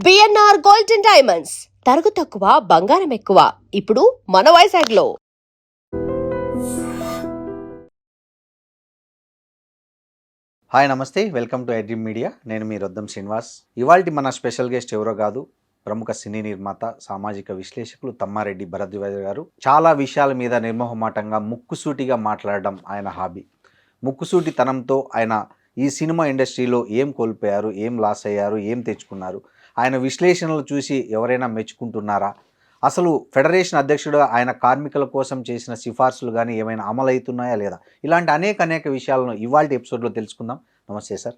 BNR gold and diamonds తరుగు తక్కువ బంగారం ఎక్కువ ఇప్పుడు మన వైజాగ్లో. హాయ్ నమస్తే, వెల్కమ్ టు ఎడ్రీమ్ మీడియా. నేను మీ రొద్దం శ్రీనివాస్. ఇవాల్టి మన స్పెషల్ గెస్ట్ ఎవరో కాదు, ప్రముఖ సినీ నిర్మాత, సామాజిక విశ్లేషకులు తమ్మారెడ్డి భరద్వాజ్ గారు. చాలా విషయాల మీద నిర్మోహమాటంగా ముక్కుసూటిగా మాట్లాడడం ఆయన హాబీ. ముక్కుసూటితనంతో ఆయన ఈ సినిమా ఇండస్ట్రీలో ఏం కోల్పోయారు, ఏం లాస్ అయ్యారు, ఏం తెచ్చుకున్నారు, ఆయన విశ్లేషణలు చూసి ఎవరైనా మెచ్చుకుంటున్నారా, అసలు ఫెడరేషన్ అధ్యక్షుడు ఆయన కార్మికుల కోసం చేసిన సిఫార్సులు కానీ ఏమైనా అమలవుతున్నాయా లేదా, ఇలాంటి అనేక విషయాలను ఇవాళ ఎపిసోడ్లో తెలుసుకుందాం. నమస్తే సార్.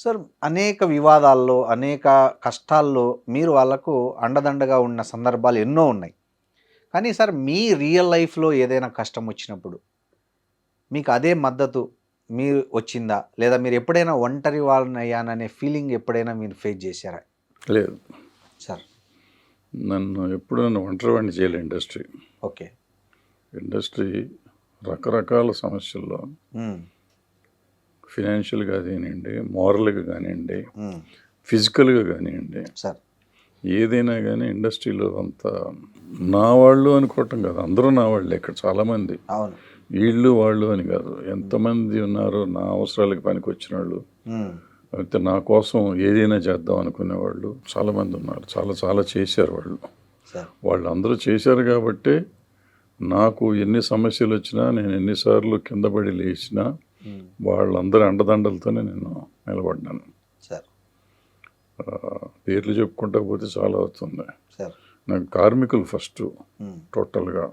సార్, అనేక వివాదాల్లో, అనేక కష్టాల్లో మీరు వాళ్ళకు అండదండగా ఉన్న సందర్భాలు ఎన్నో ఉన్నాయి. కానీ సార్, మీ రియల్ లైఫ్లో ఏదైనా కష్టం వచ్చినప్పుడు మీకు అదే మద్దతు మీరు వచ్చిందా, లేదా మీరు ఎప్పుడైనా ఒంటరి వాళ్ళని అయ్యాననే ఫీలింగ్ ఎప్పుడైనా మీరు ఫేస్ చేశారా? లేదు సార్, నన్ను ఎప్పుడు ఒంటరి వాడిని చేయలేదు ఇండస్ట్రీ. ఓకే. ఇండస్ట్రీ రకరకాల సమస్యల్లో ఫినాన్షియల్గా కానివ్వండి, మోరల్గా కానివ్వండి, ఫిజికల్గా కానివ్వండి, సార్ ఏదైనా కానీ ఇండస్ట్రీలో అంత నా వాళ్ళు అనుకోవటం కాదు, అందరూ నా వాళ్ళే. ఇక్కడ చాలామంది అవును, వీళ్ళు వాళ్ళు అని కాదు, ఎంతమంది ఉన్నారో నా అవసరాలకు పనికి వచ్చిన వాళ్ళు, అయితే నా కోసం ఏదైనా చేద్దాం అనుకునేవాళ్ళు చాలామంది ఉన్నారు. చాలా చేశారు వాళ్ళు. వాళ్ళందరూ చేశారు కాబట్టే నాకు ఎన్ని సమస్యలు వచ్చినా, నేను ఎన్నిసార్లు కింద పడి లేచినా వాళ్ళందరి అండదండలతోనే నేను నిలబడ్డాను. పేర్లు చెప్పుకుంటా పోతే చాలా అవుతుంది. నాకు కార్మికులు ఫస్ట్ టోటల్గా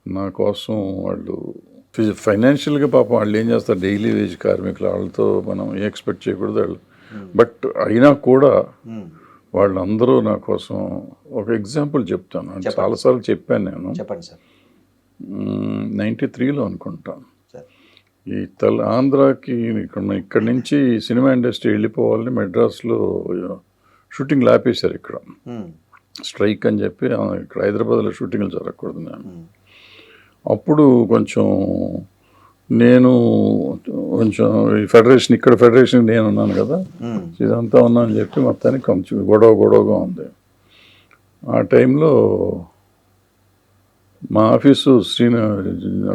నా కోసం వాళ్ళు ఫైనాన్షియల్గా పాపం వాళ్ళు ఏం చేస్తారు, డైలీ వేజ్ కార్మికులు, వాళ్ళతో మనం ఎక్స్పెక్ట్ చేయకూడదు వాళ్ళు. బట్ అయినా కూడా వాళ్ళందరూ నా కోసం ఒక ఎగ్జాంపుల్ చెప్తాను. అంటే చాలాసార్లు చెప్పాను నేను. చెప్పండి సార్. 93లో అనుకుంటాను, ఈ ఆంధ్రాకి ఇక్కడి నుంచి సినిమా ఇండస్ట్రీ వెళ్ళిపోవాలని మెడ్రాస్లో షూటింగ్లు ఆపేశారు. ఇక్కడ స్ట్రైక్ అని చెప్పి ఇక్కడ హైదరాబాద్లో షూటింగ్లు జరగకూడదు. నేను అప్పుడు నేను కొంచెం ఈ ఫెడరేషన్, ఇక్కడ ఫెడరేషన్ నేను ఉన్నాను కదా, ఇదంతా ఉన్నా అని చెప్పి మొత్తానికి కొంచెం గొడవగా ఉంది. ఆ టైంలో మా ఆఫీసు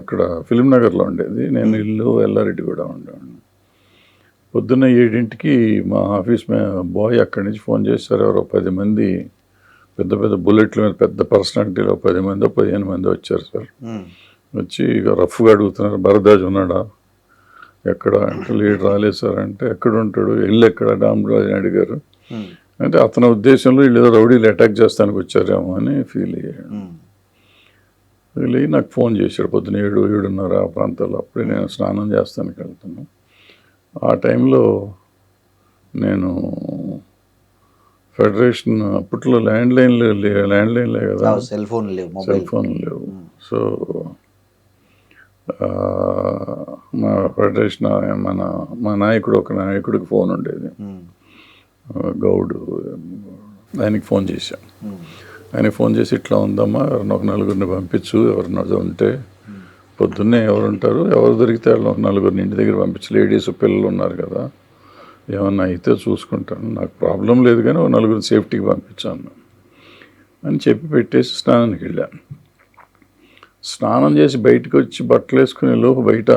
అక్కడ ఫిలిం నగర్లో ఉండేది, నేను ఇల్లు ఎల్లారెడ్డి కూడా ఉండేవాడిని. పొద్దున్న 7ంటికి మా ఆఫీస్ బాయ్ అక్కడి నుంచి ఫోన్ చేశారు. ఎవరో 10 మంది పెద్ద బుల్లెట్ల మీద పెద్ద పర్సనాలిటీలో 10 మందో 15 మంది వచ్చారు సార్. వచ్చి ఇక రఫ్గా అడుగుతున్నారు, భరద్వాజ్ ఉన్నాడా, ఎక్కడ అంటే లీడర్ రాలేదు సార్ అంటే, ఎక్కడ ఉంటాడు, ఇల్లు ఎక్కడ, డాంరాజ్ అని అడిగారు. అంటే అతని ఉద్దేశంలో వీళ్ళు ఏదో రౌడీలు అటాక్ చేస్తానికి వచ్చారేమో అని ఫీల్ అయ్యాడు. ఫీల్ అయ్యి నాకు ఫోన్ చేశాడు పొద్దున 7:30 ఆ ప్రాంతాల్లో. అప్పుడే నేను స్నానం చేస్తానికి వెళ్తున్నాను. ఆ టైంలో నేను ఫెడరేషన్, అప్పట్లో ల్యాండ్లైన్లే కదా, సెల్ ఫోన్ లేవు. సో మా ఫెడరేషన్ మా నాయకుడికి ఫోన్ ఉండేది, గౌడ్. ఆయనకి ఫోన్ చేశాం. ఆయనకి ఫోన్ చేసి, ఇట్లా ఉందమ్మా, ఒక 4 పంపించు, ఎవరిన ఉంటే. పొద్దున్నే ఎవరుంటారు, ఎవరు దొరికితే వాళ్ళు ఒక 4 ఇంటి దగ్గర పంపించు, లేడీస్ పిల్లలు ఉన్నారు కదా, ఏమన్నా అయితే చూసుకుంటాను, నాకు ప్రాబ్లం లేదు కానీ ఒక 4 సేఫ్టీకి పంపించాను అని చెప్పి పెట్టేసి స్నానానికి వెళ్ళాను. స్నానం చేసి బయటకు వచ్చి బట్టలు వేసుకునే లోపు బయట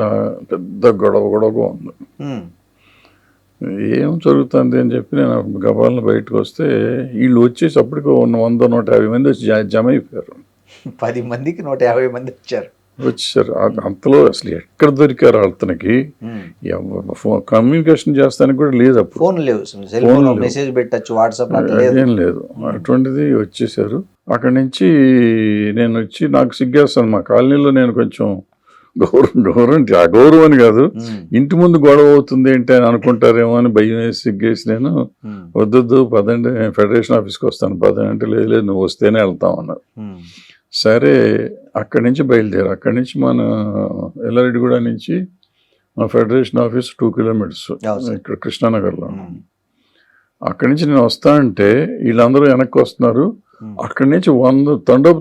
పెద్ద గొడవగా ఉంది. ఏం జరుగుతుంది అని చెప్పి నేను గబాలను బయటకు వస్తే, వీళ్ళు వచ్చేసి అప్పటికి 100-150 మంది వచ్చి జమ అయిపోయారు. 10 మందికి 150 మంది వచ్చారు. అంతలో అసలు ఎక్కడ దొరికారు అతనికి, కమ్యూనికేషన్ చేస్తానికి కూడా లేదు, అప్పుడు ఫోన్ లేవు, మెసేజ్ పెట్టచ్చు, వాట్సాప్ ఏం లేదు. అటువంటిది వచ్చేసారు. అక్కడి నుంచి నేను వచ్చి, నాకు సిగ్గేస్తాను, మా కాలనీలో నేను కొంచెం అగౌరవం అని కాదు, ఇంటి ముందు గొడవ అవుతుంది ఏంటి అని అనుకుంటారేమో అని భయం వేసి సిగ్గేసి, నేను వద్దొద్దు పదండి, నేను ఫెడరేషన్ ఆఫీస్కి వస్తాను పదండి అంటే, లేదు నువ్వు వస్తేనే వెళ్తాం అన్నారు. సరే, అక్కడి నుంచి బయలుదేరు. అక్కడి నుంచి మన ఎల్లారెడ్డిగూడ నుంచి మా ఫెడరేషన్ ఆఫీస్ 2 కిలోమీటర్స్ ఇక్కడ కృష్ణానగర్లో. అక్కడి నుంచి నేను వస్తా అంటే వీళ్ళందరూ వెనక్కి వస్తున్నారు. అక్కడి నుంచి 100 తండోపు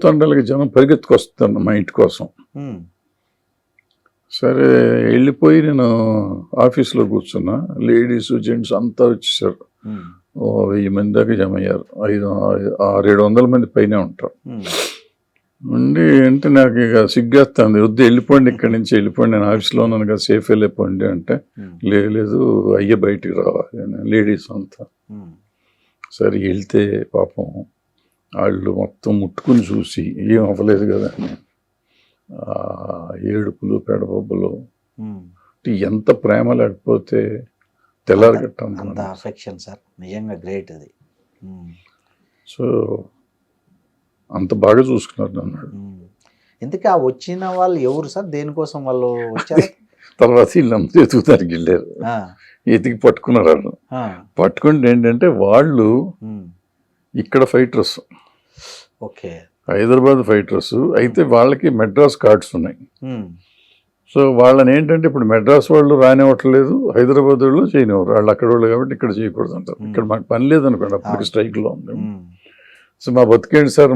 జనం పరిగెత్తుకొస్తాను మా ఇంటి కోసం. సరే వెళ్ళిపోయి నేను ఆఫీస్లో కూర్చున్నా, లేడీస్ జెంట్స్ అంతా వచ్చేసారు. 1000 మంది దాకా జమ అయ్యారు. 600-700 మంది పైనే ఉంటారు. ఉండి అంటే నాకు ఇక సిగ్గేస్తుంది, వద్దు వెళ్ళిపోండి ఇక్కడి నుంచి, వెళ్ళిపోండి, నేను ఆఫీస్లో ఉన్నాను కదా, సేఫ్ వెళ్ళిపోండి అంటే లేదు అయ్యే బయటికి రావాలి, లేడీస్ అంతా. సరే వెళ్తే పాపం వాళ్ళు మొత్తం ముట్టుకుని చూసి ఏం అవ్వలేదు కదా అని ఏడుపులు పెడబొబ్బలు. ఎంత ప్రేమ లేకపోతే తెల్లారగట్టం అంత అఫెక్షన్ సార్, నిజంగా గ్రేట్ అది. సో అంత బాగా చూసుకున్నారు అన్నాడు. ఎందుకు ఆ వచ్చిన వాళ్ళు ఎవరు సార్, దేనికోసం వాళ్ళు వచ్చారు? తర్వాత వీళ్ళంతా ఎతుకుతానికి వెళ్ళారు, ఎతికి పట్టుకున్నారు. వాళ్ళు పట్టుకుంటే ఏంటంటే వాళ్ళు ఇక్కడ ఫైటర్స్, ఓకే, హైదరాబాద్ ఫైటర్స్ అయితే వాళ్ళకి మెడ్రాస్ కార్డ్స్ ఉన్నాయి. సో వాళ్ళని ఏంటంటే ఇప్పుడు మెడ్రాస్ వాళ్ళు రానివ్వట్లేదు, హైదరాబాద్ వాళ్ళు చేయనివ్వరు, వాళ్ళు అక్కడ వాళ్ళు కాబట్టి ఇక్కడ చేయకూడదు అంటారు. ఇక్కడ మాకు పని లేదనుకోండి, అప్పటికి స్ట్రైక్లో ఉంది. సో మా బతికేంటి సార్,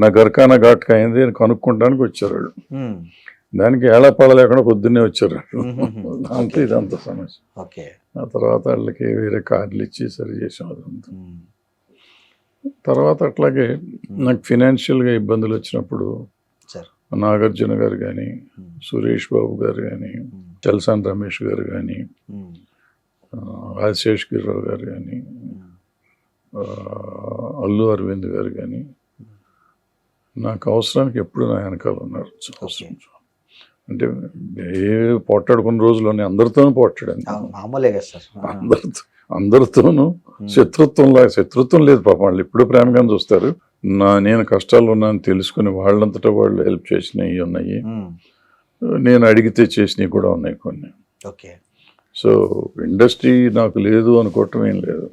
నా గర్కానా ఘాట్కి అయింది అని కనుక్కుంటానికి వచ్చారు వాళ్ళు. దానికి ఏళపాళ లేకుండా పొద్దున్నే వచ్చారు. అంతే ఇదంతా సమస్య. ఓకే, ఆ తర్వాత వాళ్ళకి వేరే కార్డులు ఇచ్చి సరి చేసాం అదంతా. తర్వాత అట్లాగే నాకు ఫినాన్షియల్గా ఇబ్బందులు వచ్చినప్పుడు నాగార్జున గారు కానీ, సురేష్ బాబు గారు కానీ, చల్సాన్ రమేష్ గారు కానీ, రాజశేష్ గిరిరావు గారు కానీ, అల్లు అరవింద్ గారు కానీ నాకు అవసరానికి ఎప్పుడు నా వెనకాల ఉన్నారు. అంటే ఏ పోట్లాడుకున్న రోజుల్లోనే అందరితోనూ పోట్లాడాను, అందరితోనూ శత్రుత్వం లేదు పాపం. వాళ్ళు ఇప్పుడు ప్రేమగానే చూస్తారు. నేను కష్టాలు ఉన్నాను తెలుసుకుని వాళ్ళంతటా వాళ్ళు హెల్ప్ చేసినవి ఉన్నాయి, నేను అడిగితే చేసినవి కూడా ఉన్నాయి కొన్ని. ఓకే, సో ఇండస్ట్రీ నాకు లేదు అనుకోవటం ఏం లేదు.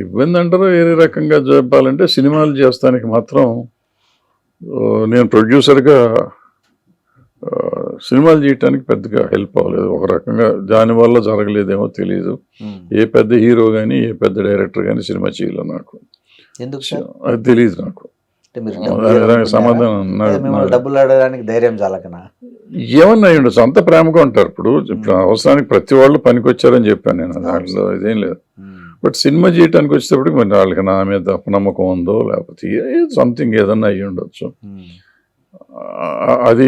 ఇబ్బంది అంటారు ఏ రకంగా చెప్పాలంటే, సినిమాలు చేస్తానికి మాత్రం నేను ప్రొడ్యూసర్గా సినిమాలు చేయటానికి పెద్దగా హెల్ప్ అవ్వలేదు. ఒక రకంగా దానివల్ల జరగలేదేమో తెలియదు. ఏ పెద్ద హీరో కానీ ఏ పెద్ద డైరెక్టర్ కానీ సినిమా చేయలేదు నాకు, అది తెలియదు నాకు. సమాధానం డబ్బులు అడగడానికి ధైర్యం చాలకనా ఏమన్నా ఉండొచ్చు, అంత ప్రేమగా ఉంటారు. ఇప్పుడు అవసరానికి ప్రతి వాళ్ళు పనికి వచ్చారని చెప్పాను నేను, దాంట్లో ఇదేం లేదు. బట్ సినిమా చేయడానికి వచ్చేటప్పటికి మరి వాళ్ళకి నా మీద నమ్మకం ఉందో లేకపోతే సంథింగ్ ఏదన్నా అయ్యి ఉండొచ్చు. అది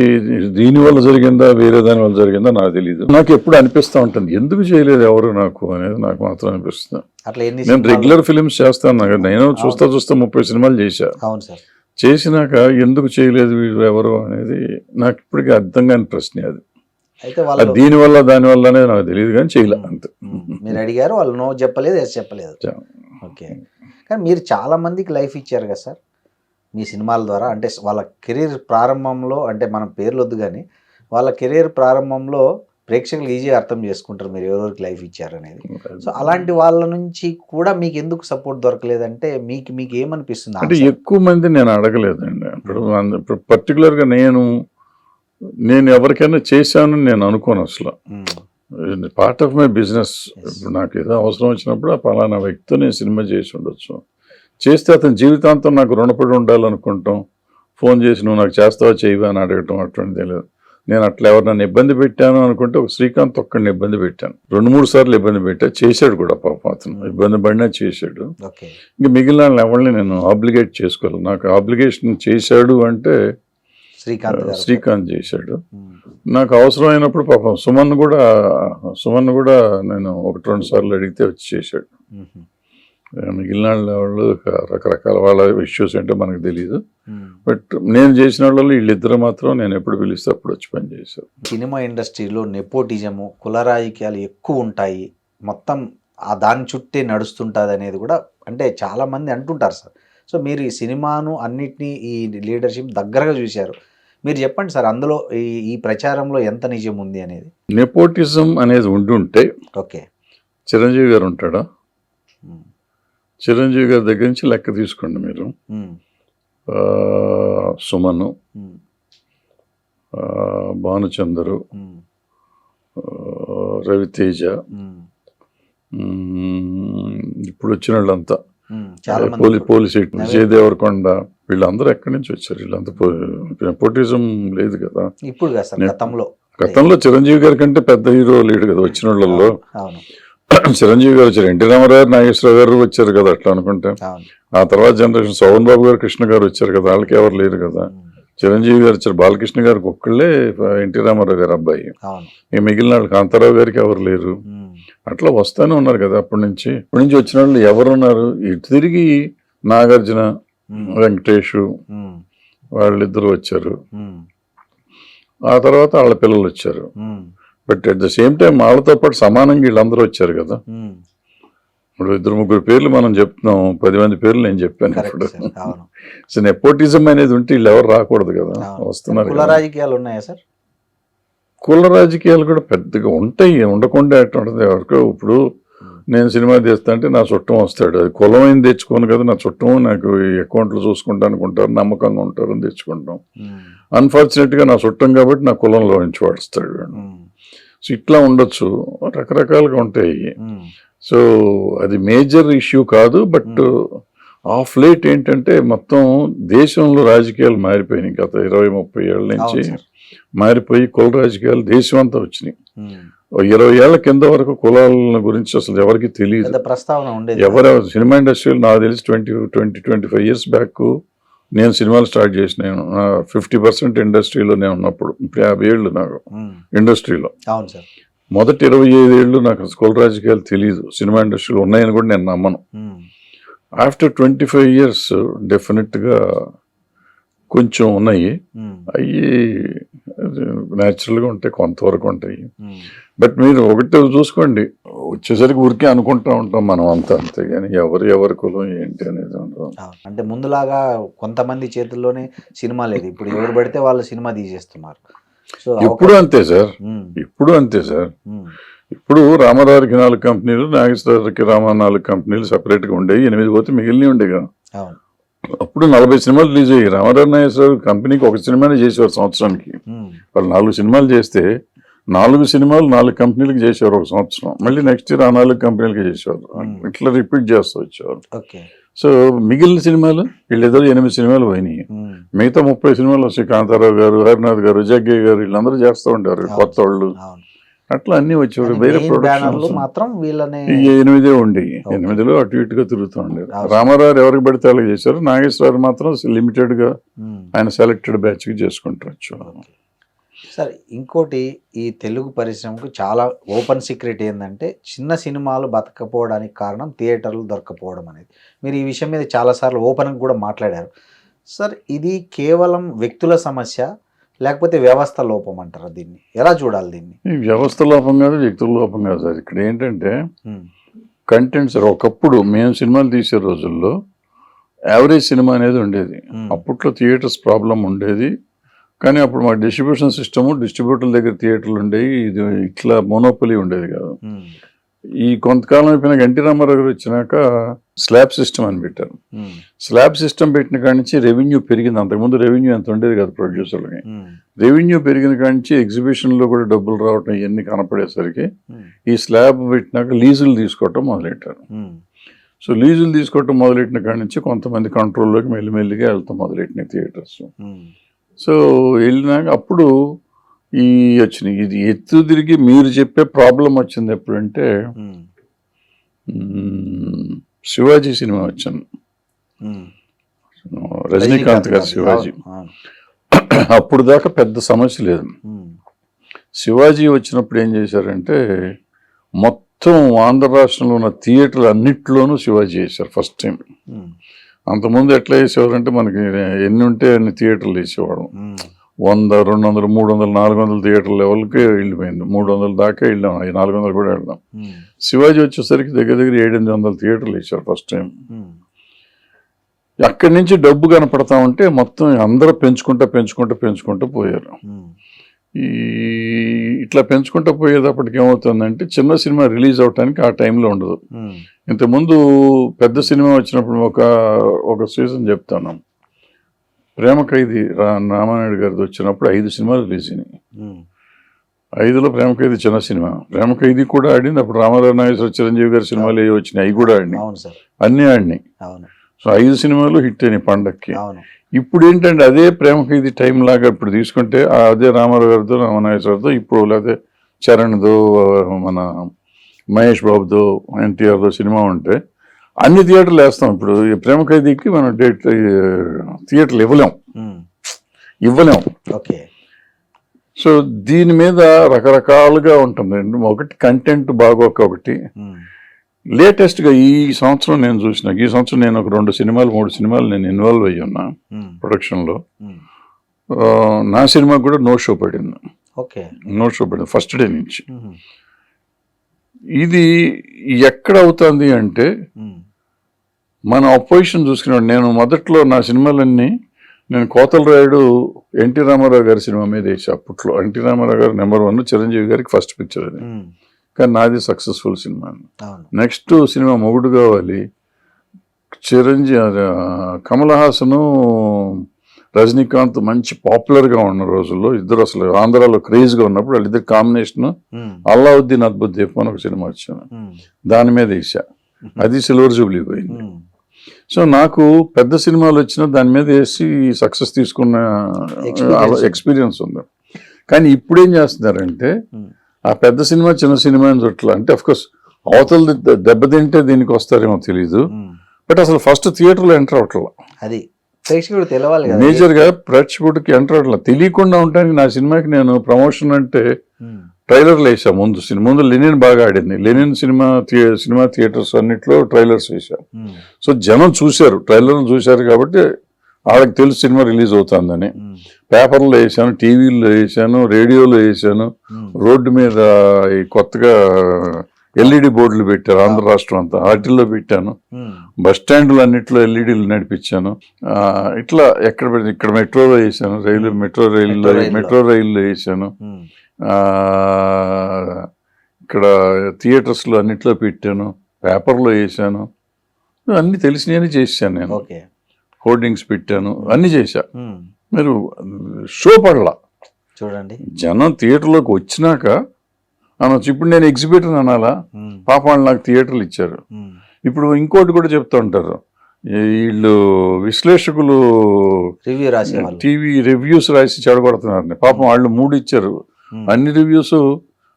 దీనివల్ల జరిగిందా వేరే దాని వల్ల జరిగిందా నాకు తెలియదు. నాకు ఎప్పుడు అనిపిస్తూ ఉంటుంది ఎందుకు చేయలేదు ఎవరు నాకు అనేది, నాకు మాత్రం అనిపిస్తుంది. నేను రెగ్యులర్ ఫిలిమ్స్ చేస్తాను, నేను చూస్తా 30 సినిమాలు చేశా. చేసినాక ఎందుకు చేయలేదు వీళ్ళు ఎవరు అనేది నాకు ఇప్పటికీ అర్థం కాని ప్రశ్నే. అది దీనివల్ల దానివల్ల అనేది నాకు తెలియదు కానీ చేయలే అంతే. మీరు అడిగారు, వాళ్ళు నో చెప్పలేదు, ఎస్ చెప్పలేదు. ఓకే, కానీ మీరు చాలా మందికి లైఫ్ ఇచ్చారు కదా సార్ మీ సినిమాల ద్వారా. అంటే వాళ్ళ కెరీర్ ప్రారంభంలో, అంటే మనం పేర్లు వద్దు కానీ వాళ్ళ కెరీర్ ప్రారంభంలో ప్రేక్షకులు ఈజీగా అర్థం చేసుకుంటారు మీరు ఎవరెవరికి లైఫ్ ఇచ్చారు అనేది. సో అలాంటి వాళ్ళ నుంచి కూడా మీకు ఎందుకు సపోర్ట్ దొరకలేదంటే మీకు ఏమనిపిస్తుంది? అంటే ఎక్కువ మంది నేను అడగలేదండి. ఇప్పుడు పర్టికులర్గా నేను ఎవరికైనా చేశానని నేను అనుకోను అసలు. Part of my business. ఇప్పుడు నాకు ఏదో అవసరం వచ్చినప్పుడు ఆ పలానా వ్యక్తితో నేను సినిమా చేసి ఉండొచ్చు, చేస్తే అతని జీవితాంతం నాకు రుణపడి ఉండాలనుకుంటాం. ఫోన్ చేసి నువ్వు నాకు చేస్తావా చేయవా అని అడగటం అటువంటిది లేదు. నేను అట్లా ఎవరు నన్ను ఇబ్బంది పెట్టాను అనుకుంటే ఒక శ్రీకాంత్ ఒక్కడిని ఇబ్బంది పెట్టాను, 2-3 సార్లు ఇబ్బంది పెట్టా, చేశాడు కూడా పాపం. అతను ఇబ్బంది పడినా చేశాడు. ఇంకా మిగిలిన ఎవరిని నేను ఆబ్లిగేట్ చేసుకోవాలి. నాకు ఆబ్లిగేషన్ చేశాడు అంటే శ్రీకాంత్ చేశాడు. నాకు అవసరమైనప్పుడు పాపం సుమన్ కూడా నేను 1-2 సార్లు అడిగితే వచ్చి చేశాడు. మిగిలిన వాళ్ళు రకరకాల వాళ్ళ ఇష్యూస్ ఏంటో మనకు తెలియదు. బట్ నేను చేసిన వాళ్ళు వీళ్ళిద్దరు మాత్రం నేను ఎప్పుడు పిలిస్తే అప్పుడు వచ్చి పని చేశారు. సినిమా ఇండస్ట్రీలో నెపోటిజము, కుల రాజకీయాలు ఎక్కువ ఉంటాయి, మొత్తం దాని చుట్టే నడుస్తుంటుంది అనేది కూడా అంటే చాలామంది అంటుంటారు సార్. సో మీరు ఈ సినిమాను అన్నిటినీ ఈ లీడర్షిప్ దగ్గరగా చూశారు, మీరు చెప్పండి సార్ అందులో ఈ ప్రచారంలో ఎంత నిజం ఉంది అనేది. నెపోటిజం అనేది ఉండుంటే ఓకే, చిరంజీవి గారు ఉంటాడా? చిరంజీవి గారి దగ్గర నుంచి లెక్క తీసుకోండి మీరు. సుమను, భానుచందరు, రవితేజ, ఇప్పుడు వచ్చిన వాళ్ళంతా పోలీసు విజయ్ దేవరకొండ, వీళ్ళందరూ ఎక్కడి నుంచి వచ్చారు? వీళ్ళంతా నెపోటిజం లేదు కదా ఇప్పుడు. గతంలో చిరంజీవి గారి కంటే పెద్ద హీరో లేడు కదా వచ్చిన వాళ్ళల్లో. చిరంజీవి గారు వచ్చారు, ఎన్టీ రామారావు గారు, నాగేశ్వరరావు గారు వచ్చారు కదా అట్లా అనుకుంటే. అవును. ఆ తర్వాత జనరేషన్ శోభన్ బాబు గారు, కృష్ణ గారు వచ్చారు కదా, వాళ్ళకి ఎవరు లేరు కదా. చిరంజీవి గారు వచ్చారు, బాలకృష్ణ గారికి ఒక్కళ్ళే ఎన్టీ రామారావు గారు అబ్బాయి. అవును. ఈ మిగిలిన వాళ్ళు కాంతారావు గారికి ఎవరు లేరు. అట్లా వస్తానే ఉన్నారు కదా అప్పటి నుంచి వచ్చిన వాళ్ళు ఎవరు ఉన్నారు. ఇటు తిరిగి నాగార్జున, వెంకటేష్ వాళ్ళిద్దరు వచ్చారు. ఆ తర్వాత వాళ్ళ పిల్లలు వచ్చారు. But at the same time వాళ్ళతో పాటు సమానంగా వీళ్ళందరూ వచ్చారు కదా. ఇప్పుడు 2-3 పేర్లు మనం చెప్తున్నాం, 10 మంది పేర్లు నేను చెప్పాను ఇప్పుడు. సో నెపోటిజం అనేది ఉంటే వీళ్ళు ఎవరు రాకూడదు కదా, వస్తున్నారు. కుల రాజకీయాలు ఉన్నాయా సార్? కుల రాజకీయాలు కూడా పెద్దగా ఉంటాయి, ఉండకుండా ఎట్లా ఉంటుంది ఎవరికో. ఇప్పుడు నేను సినిమా తీస్తా అంటే నా చుట్టం వస్తాడు, అది కులమైంది తెచ్చుకోను కదా, నా చుట్టం నాకు ఈ అకౌంట్లు చూసుకుంటా అనుకుంటారు, నమ్మకంగా ఉంటారు అని తెచ్చుకుంటాం. అన్ఫార్చునేట్గా నా చుట్టం కాబట్టి నా కులంలో నుంచి వాడుస్తాడు. సో ఇట్లా ఉండొచ్చు, రకరకాలుగా ఉంటాయి. సో అది మేజర్ ఇష్యూ కాదు. బట్ ఆఫ్ లేట్ ఏంటంటే మొత్తం దేశంలో రాజకీయాలు మారిపోయినాయి. గత 20-30 ఏళ్ళ నుంచి మారిపోయి కుల రాజకీయాలు దేశం అంతా వచ్చినాయి. 20 ఏళ్ల కింద వరకు కులాల గురించి అసలు ఎవరికి తెలియదు, ప్రస్తావన ఉండేది. ఎవరెవరు సినిమా ఇండస్ట్రీలో నాకు తెలిసి 20-25 ఇయర్స్ బ్యాక్ నేను సినిమాలు స్టార్ట్ చేసినాను. 50% ఇండస్ట్రీలో నేను ఉన్నప్పుడు. ఇప్పుడు 50 ఏళ్ళు నాకు ఇండస్ట్రీలో. అవును సార్. మొదటి 25 ఏళ్ళు నాకు కుల రాజకీయాలు తెలియదు, సినిమా ఇండస్ట్రీలో ఉన్నాయని కూడా నేను నమ్మను. ఆఫ్టర్ 25 ఇయర్స్ డెఫినెట్గా కొంచెం ఉన్నాయి. అవి న్యాచురల్గా ఉంటాయి, కొంతవరకు ఉంటాయి. బట్ మీరు ఒకటి చూసుకోండి, వచ్చేసరికి ఊరికే అనుకుంటా ఉంటాం మనం అంతా, అంతే కానీ ఎవరి కులం ఏంటి అనేది ఉండదు. అంటే ముందులాగా కొంతమంది చేతుల్లోనే సినిమా లేదు, ఇప్పుడు ఎవరు పడితే వాళ్ళు సినిమా తీసేస్తున్నారు. ఇప్పుడు అంతే సార్, ఇప్పుడు అంతే సార్. ఇప్పుడు రామారావుకి 4 కంపెనీలు, నాగేశ్వరరావుకి 4 కంపెనీలు సపరేట్గా ఉండేవి, 8 పోతే మిగిలినవి ఉండేగా. అప్పుడు 40 సినిమాలు రిలీజ్ అయ్యి రామారావు నాగేశ్వరరావు కంపెనీకి 1 సినిమానే చేసేవారు సంవత్సరానికి. వాళ్ళు 4 సినిమాలు చేస్తే 4 సినిమాలు 4 కంపెనీలకు చేసేవారు 1 సంవత్సరం. మళ్ళీ నెక్స్ట్ ఇయర్ ఆ 4 కంపెనీలకి చేసేవారు. ఇట్లా రిపీట్ చేస్తూ వచ్చేవారు. సో మిగిలిన సినిమాలు వీళ్ళిద్దరు 8 సినిమాలు పోయినాయి. మిగతా 30 సినిమాలు వస్తాయి. కాంతారావు గారు, హరినాథ్ గారు, జగ్గయ్య గారు వీళ్ళందరూ చేస్తూ ఉంటారు, కొత్త వాళ్ళు. అట్లా అన్ని వచ్చేవారు. వేరే ప్రొడక్షన్స్ మాత్రం 8 ఉండేవి. 8లో అటు ఇటుగా తిరుగుతూ ఉండేది. రామారావు ఎవరికి పడితే వాళ్ళకి చేశారు. నాగేశ్వరరావు మాత్రం లిమిటెడ్ గా ఆయన సెలెక్టెడ్ బ్యాచ్ కి చేసుకుంటారు. సార్ ఇంకోటి, ఈ తెలుగు పరిశ్రమకు చాలా ఓపెన్ సీక్రెట్ ఏంటంటే చిన్న సినిమాలు బతకపోవడానికి కారణం థియేటర్లు దొరకపోవడం అనేది. మీరు ఈ విషయం మీద చాలాసార్లు ఓపెన్గా కూడా మాట్లాడారు సార్. ఇది కేవలం వ్యక్తుల సమస్య లేకపోతే వ్యవస్థ లోపం అంటారా? దీన్ని ఎలా చూడాలి? దీన్ని వ్యవస్థ లోపం కాదు, వ్యక్తుల లోపం కాదు సార్. ఇక్కడ ఏంటంటే కంటెంట్ సార్. ఒకప్పుడు మేము సినిమాలు తీసే రోజుల్లో యావరేజ్ సినిమా అనేది ఉండేది. అప్పట్లో థియేటర్స్ ప్రాబ్లం ఉండేది, కానీ అప్పుడు మా డిస్ట్రిబ్యూషన్ సిస్టము, డిస్ట్రిబ్యూటర్ల దగ్గర థియేటర్లు ఉండేవి. ఇది ఇట్లా మోనోపొలీ ఉండేది కాదు. ఈ కొంతకాలం అయిపోయినాక ఎన్టీ రామారావు గారు వచ్చినాక స్లాబ్ సిస్టమ్ అని పెట్టారు. స్లాబ్ సిస్టమ్ పెట్టిన కాడి నుంచి రెవెన్యూ పెరిగింది. అంతకుముందు రెవెన్యూ ఎంత ఉండేది కదా ప్రొడ్యూసర్లకి. రెవెన్యూ పెరిగిన కాడి నుంచి ఎగ్జిబిషన్లో కూడా డబ్బులు రావటం ఇవన్నీ కనపడేసరికి ఈ స్లాబ్ పెట్టినాక లీజులు తీసుకోవటం మొదలెట్టారు. సో లీజులు తీసుకోవటం మొదలెట్టిన కాడి నుంచి కొంతమంది కంట్రోల్లోకి మెల్లిమెల్లిగా వెళ్తాం మొదలెట్టినాయి థియేటర్స్. సో వెళ్ళినాక అప్పుడు ఈ వచ్చినాయి. ఇది ఎత్తు తిరిగి మీరు చెప్పే ప్రాబ్లం వచ్చింది ఎప్పుడంటే శివాజీ సినిమా వచ్చింది, రజనీకాంత్ గారు శివాజీ. అప్పుడు దాకా పెద్ద సమస్య లేదు. శివాజీ వచ్చినప్పుడు ఏం చేశారంటే మొత్తం ఆంధ్ర రాష్ట్రంలో ఉన్న థియేటర్లు అన్నిట్లోనూ శివాజీ చేశారు ఫస్ట్ టైం. అంతకుముందు ఎట్లా చేసేవారంటే మనకి ఎన్ని ఉంటే అన్ని థియేటర్లు వేసేవాడు. 100, 200, 300, 400 థియేటర్ లెవెల్కి వెళ్ళిపోయింది. 300 దాకా వెళ్ళాం, 400 కూడా వెళ్దాం. శివాజీ వచ్చేసరికి దగ్గర 700-800 థియేటర్లు వేసారు ఫస్ట్ టైం. అక్కడి నుంచి డబ్బు కనపడతా ఉంటే మొత్తం అందరూ పెంచుకుంటూ పోయారు. ఇట్లా పెంచుకుంటూ పోయేటప్పటికి ఏమవుతుందంటే చిన్న సినిమా రిలీజ్ అవడానికి ఆ టైంలో ఉండదు. ఇంతకుముందు పెద్ద సినిమా వచ్చినప్పుడు ఒక సీజన్ చెప్తాను, ప్రేమ ఖైదీ రామానాయుడు గారిది వచ్చినప్పుడు 5 సినిమాలు రిలీజ్ అయినాయి. 5లో ప్రేమ ఖైదీ చిన్న సినిమా. ప్రేమ ఖైదీ కూడా ఆడింది. అప్పుడు రామారావు నాగేశ్వర చిరంజీవి గారి సినిమాలు ఏవి వచ్చినాయి అవి కూడా ఆడినాయి, అన్నీ ఆడినాయి. సో 5 సినిమాలు హిట్ అయినాయి పండక్కి. ఇప్పుడు ఏంటంటే అదే ప్రేమ ఖైదీ టైం లాగా ఇప్పుడు తీసుకుంటే అదే రామారావు గారితో, రామనాగేశ్వరతో, ఇప్పుడు లేకపోతే చరణ్దో, మన మహేష్ బాబుతో ఎన్టీఆర్తో సినిమా ఉంటే అన్ని థియేటర్లు వేస్తాం. ఇప్పుడు ఈ ప్రేమ ఖైదీకి మనం థియేటర్లు ఇవ్వలేం. ఓకే. సో దీని మీద రకరకాలుగా ఉంటుంది. ఒకటి కంటెంట్ బాగోక, ఒకటి లేటెస్ట్గా ఈ సంవత్సరం నేను చూసిన, ఈ సంవత్సరం నేను ఒక 2 సినిమాలు 3 సినిమాలు నేను ఇన్వాల్వ్ అయ్యి ఉన్నా ప్రొడక్షన్లో. నా సినిమాకి కూడా నో షో పడింది. ఓకే. నో షో పడింది ఫస్ట్ డే నుంచి. ఇది ఎక్కడ అవుతుంది అంటే మన అపోజిషన్ చూసుకున్నాడు. నేను మొదట్లో నా సినిమాలన్నీ నేను కోతల రాయుడు ఎన్టీ రామారావు గారి సినిమా మీద వేసి, అప్పట్లో ఎన్టీ రామారావు గారు నెంబర్ 1, చిరంజీవి గారికి ఫస్ట్ పిక్చర్ అది. కానీ నాది సక్సెస్ఫుల్ సినిమా. నెక్స్ట్ సినిమా మొగుడు కావాలి, చిరంజీవి, కమల్ హాసను రజనీకాంత్ మంచి పాపులర్గా ఉన్న రోజుల్లో ఇద్దరు అసలు ఆంధ్రాలో క్రేజ్గా ఉన్నప్పుడు వాళ్ళిద్దరు కాంబినేషన్ అల్లావుద్దీన్ అద్భుత్ దీపం అని ఒక సినిమా వచ్చాను, దాని మీద వేసా. అది సిల్వర్ జూబ్లీ పోయింది. సో నాకు పెద్ద సినిమాలు వచ్చినా దాని మీద వేసి సక్సెస్ తీసుకున్న ఎక్స్పీరియన్స్ ఉంది. కానీ ఇప్పుడు ఏం చేస్తున్నారంటే ఆ పెద్ద సినిమా చిన్న సినిమా అని చుట్ల, అంటే అఫ్కోర్స్ అవతల దెబ్బతింటే దీనికి వస్తారేమో తెలీదు, బట్ అసలు ఫస్ట్ థియేటర్లో ఎంటర్ అవట్లా. అది ప్రేక్షకుడు తెలవాలి కదా, మేజర్గా ప్రేక్షకుడికి ఎంటర్ అవట్లా. తెలియకుండా ఉండడానికి నా సినిమాకి నేను ప్రమోషన్ అంటే ట్రైలర్లు వేసా. ముందు లెనిన్ బాగా ఆడింది. లెనిన్ సినిమా థియేటర్స్ అన్నిట్లో ట్రైలర్స్ వేసా. సో జనం చూశారు, ట్రైలర్లు చూశారు కాబట్టి వాళ్ళకి తెలుసు సినిమా రిలీజ్ అవుతుందని. పేపర్లో వేసాను, టీవీలో వేసాను, రేడియోలో వేసాను, రోడ్డు మీద ఈ కొత్తగా ఎల్ఈడి బోర్డులు పెట్టారు ఆంధ్ర రాష్ట్రం అంతా, వాటిల్లో పెట్టాను. బస్ స్టాండ్లు అన్నిట్లో ఎల్ఈడీలు నడిపించాను. ఇట్లా ఇక్కడ మెట్రోలో వేసాను, మెట్రో రైల్లో వేసాను, ఇక్కడ థియేటర్స్లో అన్నిట్లో పెట్టాను, పేపర్లో వేసాను. అన్ని తెలిసినవి చేశాను నేను. హోర్డింగ్స్ పెట్టాను, అన్ని చేశా. మీరు షో పడలా. చూడండి, జనం థియేటర్లోకి వచ్చినాక అనొచ్చు. ఇప్పుడు నేను ఎగ్జిబిటర్ అనాలా, పాప వాళ్ళు నాకు థియేటర్లు ఇచ్చారు. ఇప్పుడు ఇంకోటి కూడా చెప్తూ ఉంటారు, వీళ్ళు విశ్లేషకులు టీవీ రివ్యూస్ రాసి చెడగొడుతున్నారని. పాపం వాళ్ళు 3 ఇచ్చారు. అన్ని రివ్యూస్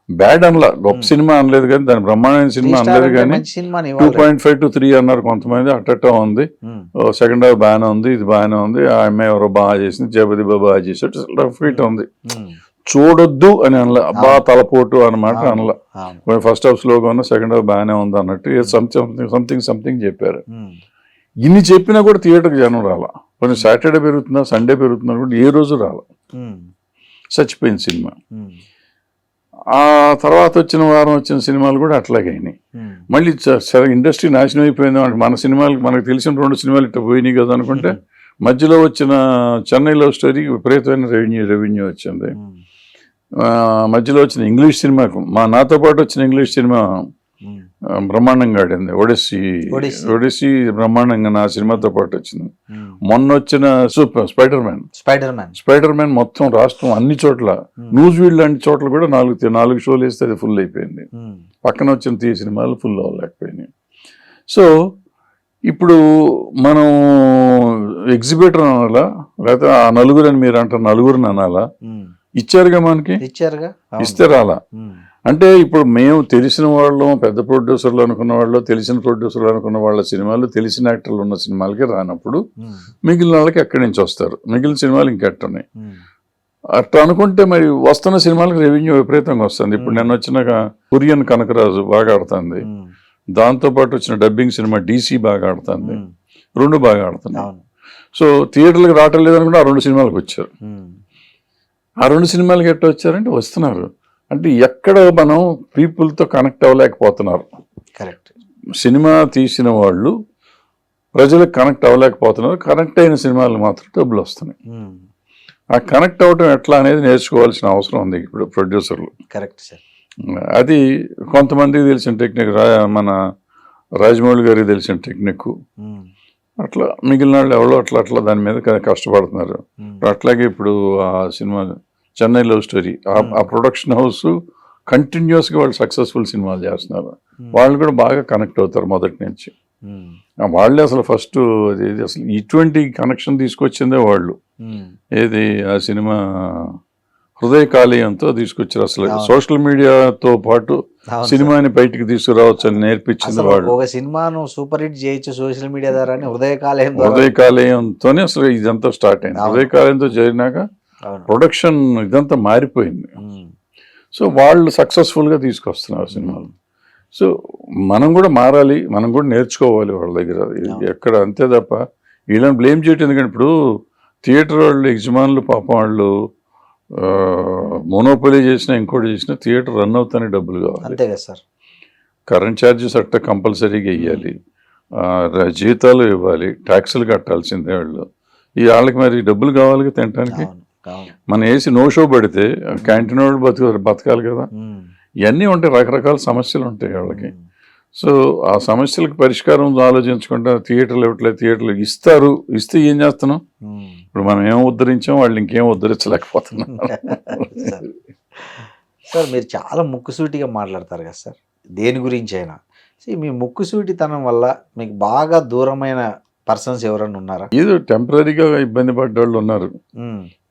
బ్యాడ్ అనలా, గొప్ప సినిమా అనలేదు కానీ, దాని బ్రహ్మాండమైన సినిమా అనలేదు కానీ 2.5 to 3 అన్నారు కొంతమంది. అట్టట్టా ఉంది, సెకండ్ హాఫ్ బాగానే ఉంది, ఇది బాగానే ఉంది, ఆ అమ్మాయి ఎవరో బాగా చేసింది, జగపతి బాబా బాగా చేసాడు, రఫ్ హిట్ ఉంది. చూడొద్దు అని అనలా, బాగా తలపోటు అన్నమాట అనలా. ఫస్ట్ హాఫ్ స్లోగా ఉన్న, సెకండ్ హాఫ్ బాగానే ఉంది అన్నట్టు సంథింగ్ చెప్పారు. ఇన్ని చెప్పినా కూడా థియేటర్కి జనం రాలా. కొంచెం సాటర్డే పెరుగుతుందా, సండే పెరుగుతుందా కూడా ఏ రోజు రాలా. చచ్చిపోయింది సినిమా. ఆ తర్వాత వచ్చిన వారం వచ్చిన సినిమాలు కూడా అట్లాగే అయినాయి. మళ్ళీ ఇండస్ట్రీ నాశనం అయిపోయింది. మన సినిమాలు మనకు తెలిసిన 2 సినిమాలు ఇట్లా పోయినాయి కదా అనుకుంటే, మధ్యలో వచ్చిన చెన్నై లవ్ స్టోరీ విపరీతమైన రెవెన్యూ వచ్చింది. మధ్యలో వచ్చిన ఇంగ్లీష్ సినిమాకు నాతో పాటు వచ్చిన ఇంగ్లీష్ సినిమా బ్రహ్మాండంగా ఆడింది. ఒడిస్సీ బ్రహ్మాండంగా నా సినిమాతో పాటు వచ్చింది. మొన్న వచ్చిన స్పైడర్ మ్యాన్ మొత్తం రాష్ట్రం అన్ని చోట్ల, న్యూస్ వీల్ లాంటి చోట్ల కూడా 4 షోలు వేస్తే అది ఫుల్ అయిపోయింది. పక్కన వచ్చిన సినిమాలు ఫుల్ అవ్వలేకపోయినాయి. సో ఇప్పుడు మనం ఎగ్జిబిటర్ అనాలా, లేకపోతే ఆ నలుగురు అని మీరు అంటారు, నలుగురిని అనాలా? ఇచ్చారుగా, మనకి ఇస్తే రాలా. అంటే ఇప్పుడు మేము తెలిసిన వాళ్ళం, పెద్ద ప్రొడ్యూసర్లు అనుకున్న వాళ్ళు, తెలిసిన ప్రొడ్యూసర్లు అనుకున్న వాళ్ళ సినిమాలు, తెలిసిన యాక్టర్లు ఉన్న సినిమాలకి రానప్పుడు మిగిలిన వాళ్ళకి ఎక్కడి నుంచి వస్తారు? మిగిలిన సినిమాలు ఇంకెట్టున్నాయి. అట్లా అనుకుంటే మరి వస్తున్న సినిమాలకు రెవెన్యూ విపరీతంగా వస్తుంది. ఇప్పుడు నేను వచ్చిన కురియన్ కనకరాజు బాగా ఆడుతుంది, దాంతోపాటు వచ్చిన డబ్బింగ్ సినిమా DC బాగా ఆడుతుంది, 2 బాగా ఆడుతున్నాయి. సో థియేటర్లకు రావటం లేదనుకుంటే ఆ 2 సినిమాలకు వచ్చారు. ఆ 2 సినిమాలకి ఎట్లా వచ్చారంటే వస్తున్నారు. అంటే ఎక్కడ మనం పీపుల్తో కనెక్ట్ అవ్వలేకపోతున్నారు. సినిమా తీసిన వాళ్ళు ప్రజలకు కనెక్ట్ అవ్వలేకపోతున్నారు. కనెక్ట్ అయిన సినిమాలు మాత్రం డబ్బులు వస్తున్నాయి. ఆ కనెక్ట్ అవ్వటం ఎట్లా అనేది నేర్చుకోవాల్సిన అవసరం ఉంది ఇప్పుడు ప్రొడ్యూసర్లు. Correct sir. అది కొంతమందికి తెలిసిన టెక్నిక్, మన రాజమౌళి గారికి తెలిసిన టెక్నిక్. అట్లా మిగిలిన వాళ్ళు ఎవరో అట్లా దాని మీద కష్టపడుతున్నారు. అట్లాగే ఇప్పుడు ఆ సినిమా చెన్నై లవ్ స్టోరీ, ఆ ప్రొడక్షన్ హౌస్ కంటిన్యూస్గా వాళ్ళు సక్సెస్ఫుల్ సినిమాలు చేస్తున్నారు. వాళ్ళు కూడా బాగా కనెక్ట్ అవుతారు మొదటి నుంచి. వాళ్ళే అసలు ఫస్ట్ అసలు ఇటువంటి కనెక్షన్ తీసుకొచ్చిందే వాళ్ళు. ఏది ఆ సినిమా హృదయ కాలేయంతో తీసుకొచ్చారు. అసలు సోషల్ మీడియాతో పాటు సినిమాని బయటికి తీసుకురావచ్చు అని నేర్పించింది అసలు వాళ్ళు. ఒక సినిమాను సూపర్ హిట్ చేయొచ్చు సోషల్ మీడియా ద్వారా హృదయ కాలేయంతోనే అసలు ఇదంతా స్టార్ట్ అయింది. హృదయ కాలేయంతో జరిగినాక ప్రొడక్షన్ ఇదంతా మారిపోయింది. సో వాళ్ళు సక్సెస్ఫుల్గా తీసుకొస్తున్నారు సినిమాలు. సో మనం కూడా మారాలి, మనం కూడా నేర్చుకోవాలి వాళ్ళ దగ్గర. ఎక్కడ అంతే తప్ప వీళ్ళని బ్లేమ్ చేయటం ఎందుకంటే ఇప్పుడు థియేటర్ వాళ్ళు యజమానులు పాపం వాళ్ళు మోనోపొలీ చేసినా ఇంకోటి చేసినా థియేటర్ రన్ అవుతానే డబ్బులు కావాలి. అంతే కదా సార్. కరెంట్ ఛార్జెస్ అట్ట కంపల్సరీగా ఇవ్వాలి, జీతాలు ఇవ్వాలి, ట్యాక్సులు కట్టాల్సిందే వాళ్ళు. ఈ వాళ్ళకి మరి డబ్బులు కావాలి తినడానికి. మనం వేసి నో షో పెడితే క్యాంటీన్ వాళ్ళు బతకాలి కదా. ఇవన్నీ ఉంటాయి, రకరకాల సమస్యలు ఉంటాయి వాళ్ళకి. సో ఆ సమస్యలకు పరిష్కారం ఆలోచించకుండా థియేటర్లు ఇవ్వట్లేదు, థియేటర్లు ఇస్తే ఏం చేస్తున్నాం? ఇప్పుడు మనం ఏం ఉద్ధరించాం, వాళ్ళు ఇంకేం ఉద్ధరించలేకపోతున్నాం. సార్ మీరు చాలా ముక్కుసూటిగా మాట్లాడతారు కదా సార్, దేని గురించి అయినా. మీ ముక్కుసూటితనం వల్ల మీకు బాగా దూరమైన పర్సన్స్ ఎవరైనా ఉన్నారా? ఏదో టెంపరీగా ఇబ్బంది పడ్డ వాళ్ళు ఉన్నారు.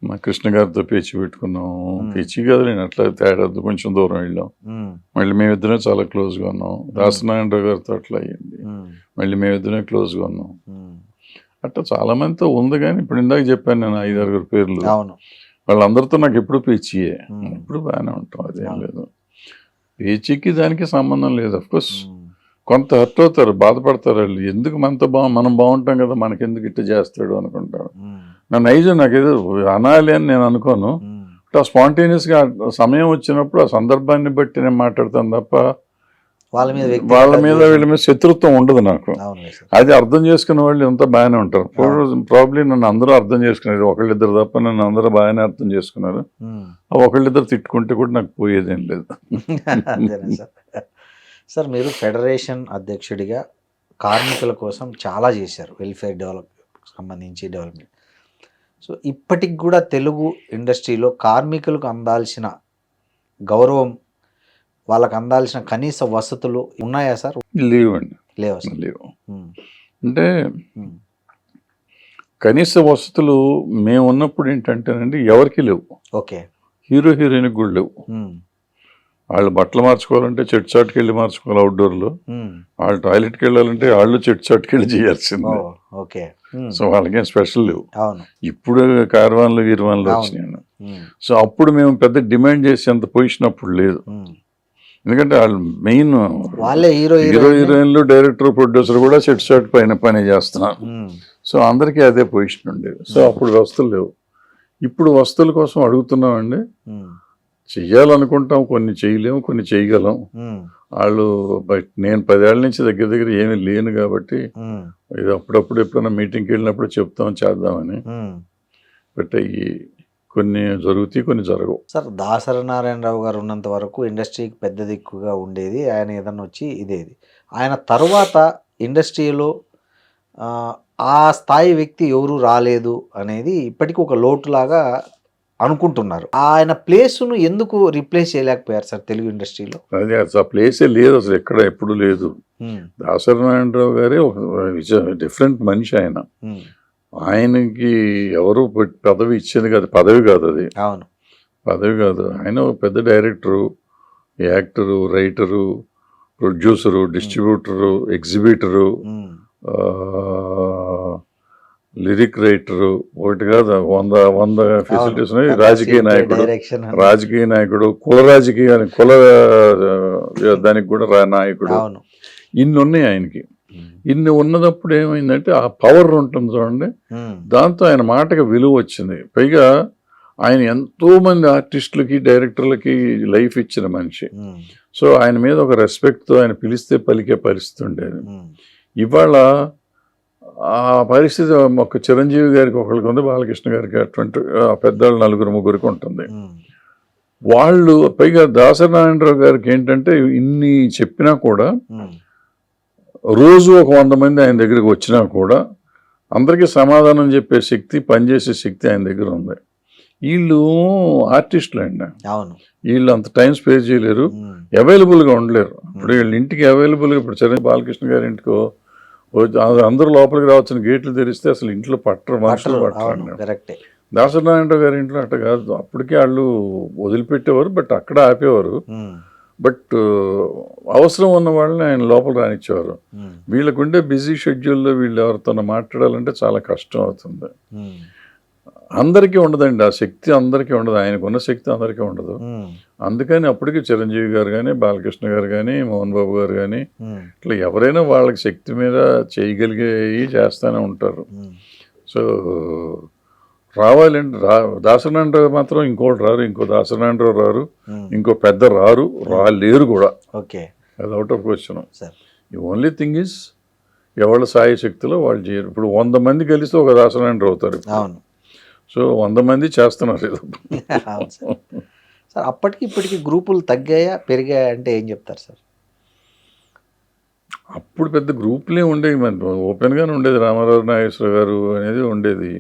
మా కృష్ణ గారితో పేచి పెట్టుకున్నాం. పేచి కాదు, నేను అట్లా తేడా కొంచెం దూరం వెళ్ళాం. మళ్ళీ మేమిద్దరం చాలా క్లోజ్గా ఉన్నాం. దాసనారాయణరావు గారితో అట్లా అయ్యింది. మళ్ళీ మేమిద్దరం క్లోజ్గా ఉన్నాం. అట్లా చాలా మందితో ఉంది. కానీ ఇప్పుడు ఇందాక చెప్పాను నేను 5-6 పేర్లు. వాళ్ళందరితో నాకు ఎప్పుడు పేచియే, ఎప్పుడు బాగానే ఉంటాం, అదేం లేదు. పేచీకి దానికి సంబంధం లేదు. అఫ్కోర్స్ కొంత హర్ట్ అవుతారు, బాధపడతారు వాళ్ళు. ఎందుకు మనతో మనం బాగుంటాం కదా, మనకెందుకు ఇట్లా చేస్తాడు అనుకుంటారు. నా నైజం నాకేదో అనాలి అని నేను అనుకోను. ఆ స్పాంటేనియస్గా సమయం వచ్చినప్పుడు ఆ సందర్భాన్ని బట్టి నేను మాట్లాడతాను తప్ప వాళ్ళ మీద వీళ్ళ మీద శత్రుత్వం ఉండదు నాకు. అది అర్థం చేసుకునే వాళ్ళు ఎంత బాగానే ఉంటారు. ప్రాబ్లీ నన్ను అందరూ అర్థం చేసుకున్నారు, ఒకళ్ళిద్దరు తప్ప నన్ను అందరూ బాగానే అర్థం చేసుకున్నారు. ఒకళ్ళిద్దరు తిట్టుకుంటే కూడా నాకు పోయేదేం లేదు. సార్ మీరు ఫెడరేషన్ అధ్యక్షుడిగా కార్మికుల కోసం చాలా చేశారు, వెల్ఫేర్ సంబంధించి డెవలప్మెంట్. సో ఇప్పటికి కూడా తెలుగు ఇండస్ట్రీలో కార్మికులకు అందాల్సిన గౌరవం, వాళ్ళకు అందాల్సిన కనీస వసతులు ఉన్నాయా సార్? లేవండి. లేవు. అంటే కనీస వసతులు మేము ఉన్నప్పుడు ఏంటంటేనండి ఎవరికి లేవు. ఓకే. హీరో హీరోయిన్కి కూడా లేవు. వాళ్ళు బట్టలు మార్చుకోవాలంటే చెట్టు చాటుకి వెళ్ళి మార్చుకోవాలి అవుట్డోర్లో. వాళ్ళు టాయిలెట్కి వెళ్ళాలంటే వాళ్ళు చెట్టు చాటుకి వెళ్ళి చేయాల్సిందే. సో వాళ్ళకేం స్పెషల్ లేవు. ఇప్పుడు కార్వాన్లు గీర్వాన్లు వచ్చినాయి. సో అప్పుడు మేము పెద్ద డిమాండ్ చేసేంత పొజిషన్ అప్పుడు లేదు. ఎందుకంటే వాళ్ళు మెయిన్ హీరో హీరోయిన్లు, డైరెక్టర్, ప్రొడ్యూసర్ కూడా చెట్టు చాటు పని చేస్తున్నారు. సో అందరికీ అదే పొజిషన్ ఉండేది. సో అప్పుడు వస్తువులు లేవు. ఇప్పుడు వస్తువుల కోసం అడుగుతున్నామండి. చెయ్యాలనుకుంటాం, కొన్ని చేయలేము, కొన్ని చేయగలం. వాళ్ళు నేను 10 ఏళ్ళ నుంచి దగ్గర ఏమీ లేను కాబట్టి ఇది అప్పుడప్పుడు ఎప్పుడైనా మీటింగ్కి వెళ్ళినప్పుడు చెప్తాం చేద్దామని. బట్ అవి కొన్ని జరుగుతాయి, కొన్ని జరగవు. సార్ దాసరి నారాయణరావు గారు ఉన్నంత వరకు ఇండస్ట్రీకి పెద్ద దిక్కుగా ఉండేది. ఆయన ఏదన్నా వచ్చి ఇదేది. ఆయన తర్వాత ఇండస్ట్రీలో ఆ స్థాయి వ్యక్తి ఎవరు రాలేదు అనేది ఇప్పటికీ ఒక లోటులాగా అనుకుంటున్నారు. ఆయన ప్లేస్ను ఎందుకు రీప్లేస్ చేయలేకపోయారు సార్ తెలుగు ఇండస్ట్రీలో? అదే ఆ ప్లేసే లేదు అసలు, ఎక్కడ ఎప్పుడు లేదు. దాసరి నారాయణరావు గారే ఒక డిఫరెంట్ మనిషి. ఆయనకి ఎవరు పదవి ఇచ్చేది కాదు, పదవి కాదు అది. అవును, పదవి కాదు. ఆయన ఒక పెద్ద director, actor, writer, producer, distributor, exhibitor, lyric writer, ఒకటి కాదు 100 ఫెసిలిటీస్ ఉన్నాయి. రాజకీయ నాయకుడు, కుల దానికి కూడా నాయకుడు. ఇన్ని ఉన్నాయి ఆయనకి. ఇన్ని ఉన్నదప్పుడు ఏమైందంటే ఆ పవర్ ఉంటుంది చూడండి, దాంతో ఆయన మాటకి విలువ వచ్చింది. పైగా ఆయన ఎంతో మంది ఆర్టిస్టులకి, డైరెక్టర్లకి లైఫ్ ఇచ్చిన మనిషి. సో ఆయన మీద ఒక రెస్పెక్ట్తో ఆయన పిలిస్తే పలికే పరిస్థితి ఉండేది. ఇవాళ ఆ పరిస్థితి ఒక చిరంజీవి గారికి ఒకరికి ఉంది, బాలకృష్ణ గారికి అటువంటి పెద్దవాళ్ళు 4-3 ఉంటుంది. వాళ్ళు పైగా దాసరి నారాయణరావు గారికి ఏంటంటే ఇన్ని చెప్పినా కూడా రోజు ఒక 100 మంది ఆయన దగ్గరికి వచ్చినా కూడా అందరికీ సమాధానం చెప్పే శక్తి, పనిచేసే శక్తి ఆయన దగ్గర ఉంది. వీళ్ళు ఆర్టిస్టులు అండి. వీళ్ళు అంత టైం స్పేర్ చేయలేరు, అవైలబుల్గా ఉండలేరు. ఇప్పుడు వీళ్ళ ఇంటికి అవైలబుల్గా, ఇప్పుడు చిరంజీవి బాలకృష్ణ గారి ఇంటికో అందరూ లోపలికి రావచ్చు, గేట్లు తెరిస్తే అసలు ఇంట్లో పట్టరు, మనుషులు పట్టరు. దాసనారాయణరావు గారి ఇంట్లో అట్ట కాదు, అప్పటికే వాళ్ళు వదిలిపెట్టేవారు, బట్ అక్కడ ఆపేవారు. బట్ అవసరం ఉన్న వాళ్ళని ఆయన లోపల రానిచ్చేవారు. వీళ్ళకుండే బిజీ షెడ్యూల్లో వీళ్ళు ఎవరితో మాట్లాడాలంటే చాలా కష్టం అవుతుంది. అందరికీ ఉండదండి ఆ శక్తి, అందరికీ ఉండదు, ఆయనకున్న శక్తి అందరికీ ఉండదు. అందుకని అప్పటికి చిరంజీవి గారు కానీ, బాలకృష్ణ గారు కానీ, మోహన్ బాబు గారు కానీ, ఇట్లా ఎవరైనా వాళ్ళకి శక్తి మీద చేయగలిగేవి చేస్తూనే ఉంటారు. సో రావాలండి, దాసనారాయణరావు మాత్రం ఇంకోటి రారు, ఇంకో దాసనారాయణరావు రారు, ఇంకో పెద్ద రాలేరు కూడా. ఓకే, అది అవుట్ ఆఫ్ క్వశ్చన్. ఈ ఓన్లీ థింగ్ ఈజ్ ఎవరి సాయి శక్తిలో వాళ్ళు చేయరు. ఇప్పుడు 100 మంది కలిస్తే ఒక దాసనారాయణరావు అవుతారు. అవును. సో 100 మంది చేస్తున్నారు ఏదో. అవును సార్. అప్పటికి ఇప్పటికి గ్రూపులు తగ్గాయా పెరిగాయా అంటే ఏం చెప్తారు సార్? అప్పుడు పెద్ద గ్రూపులే ఉండేవి, మన ఓపెన్గానే ఉండేది. రామారావు నాగేశ్వర గారు అనేది ఉండేది.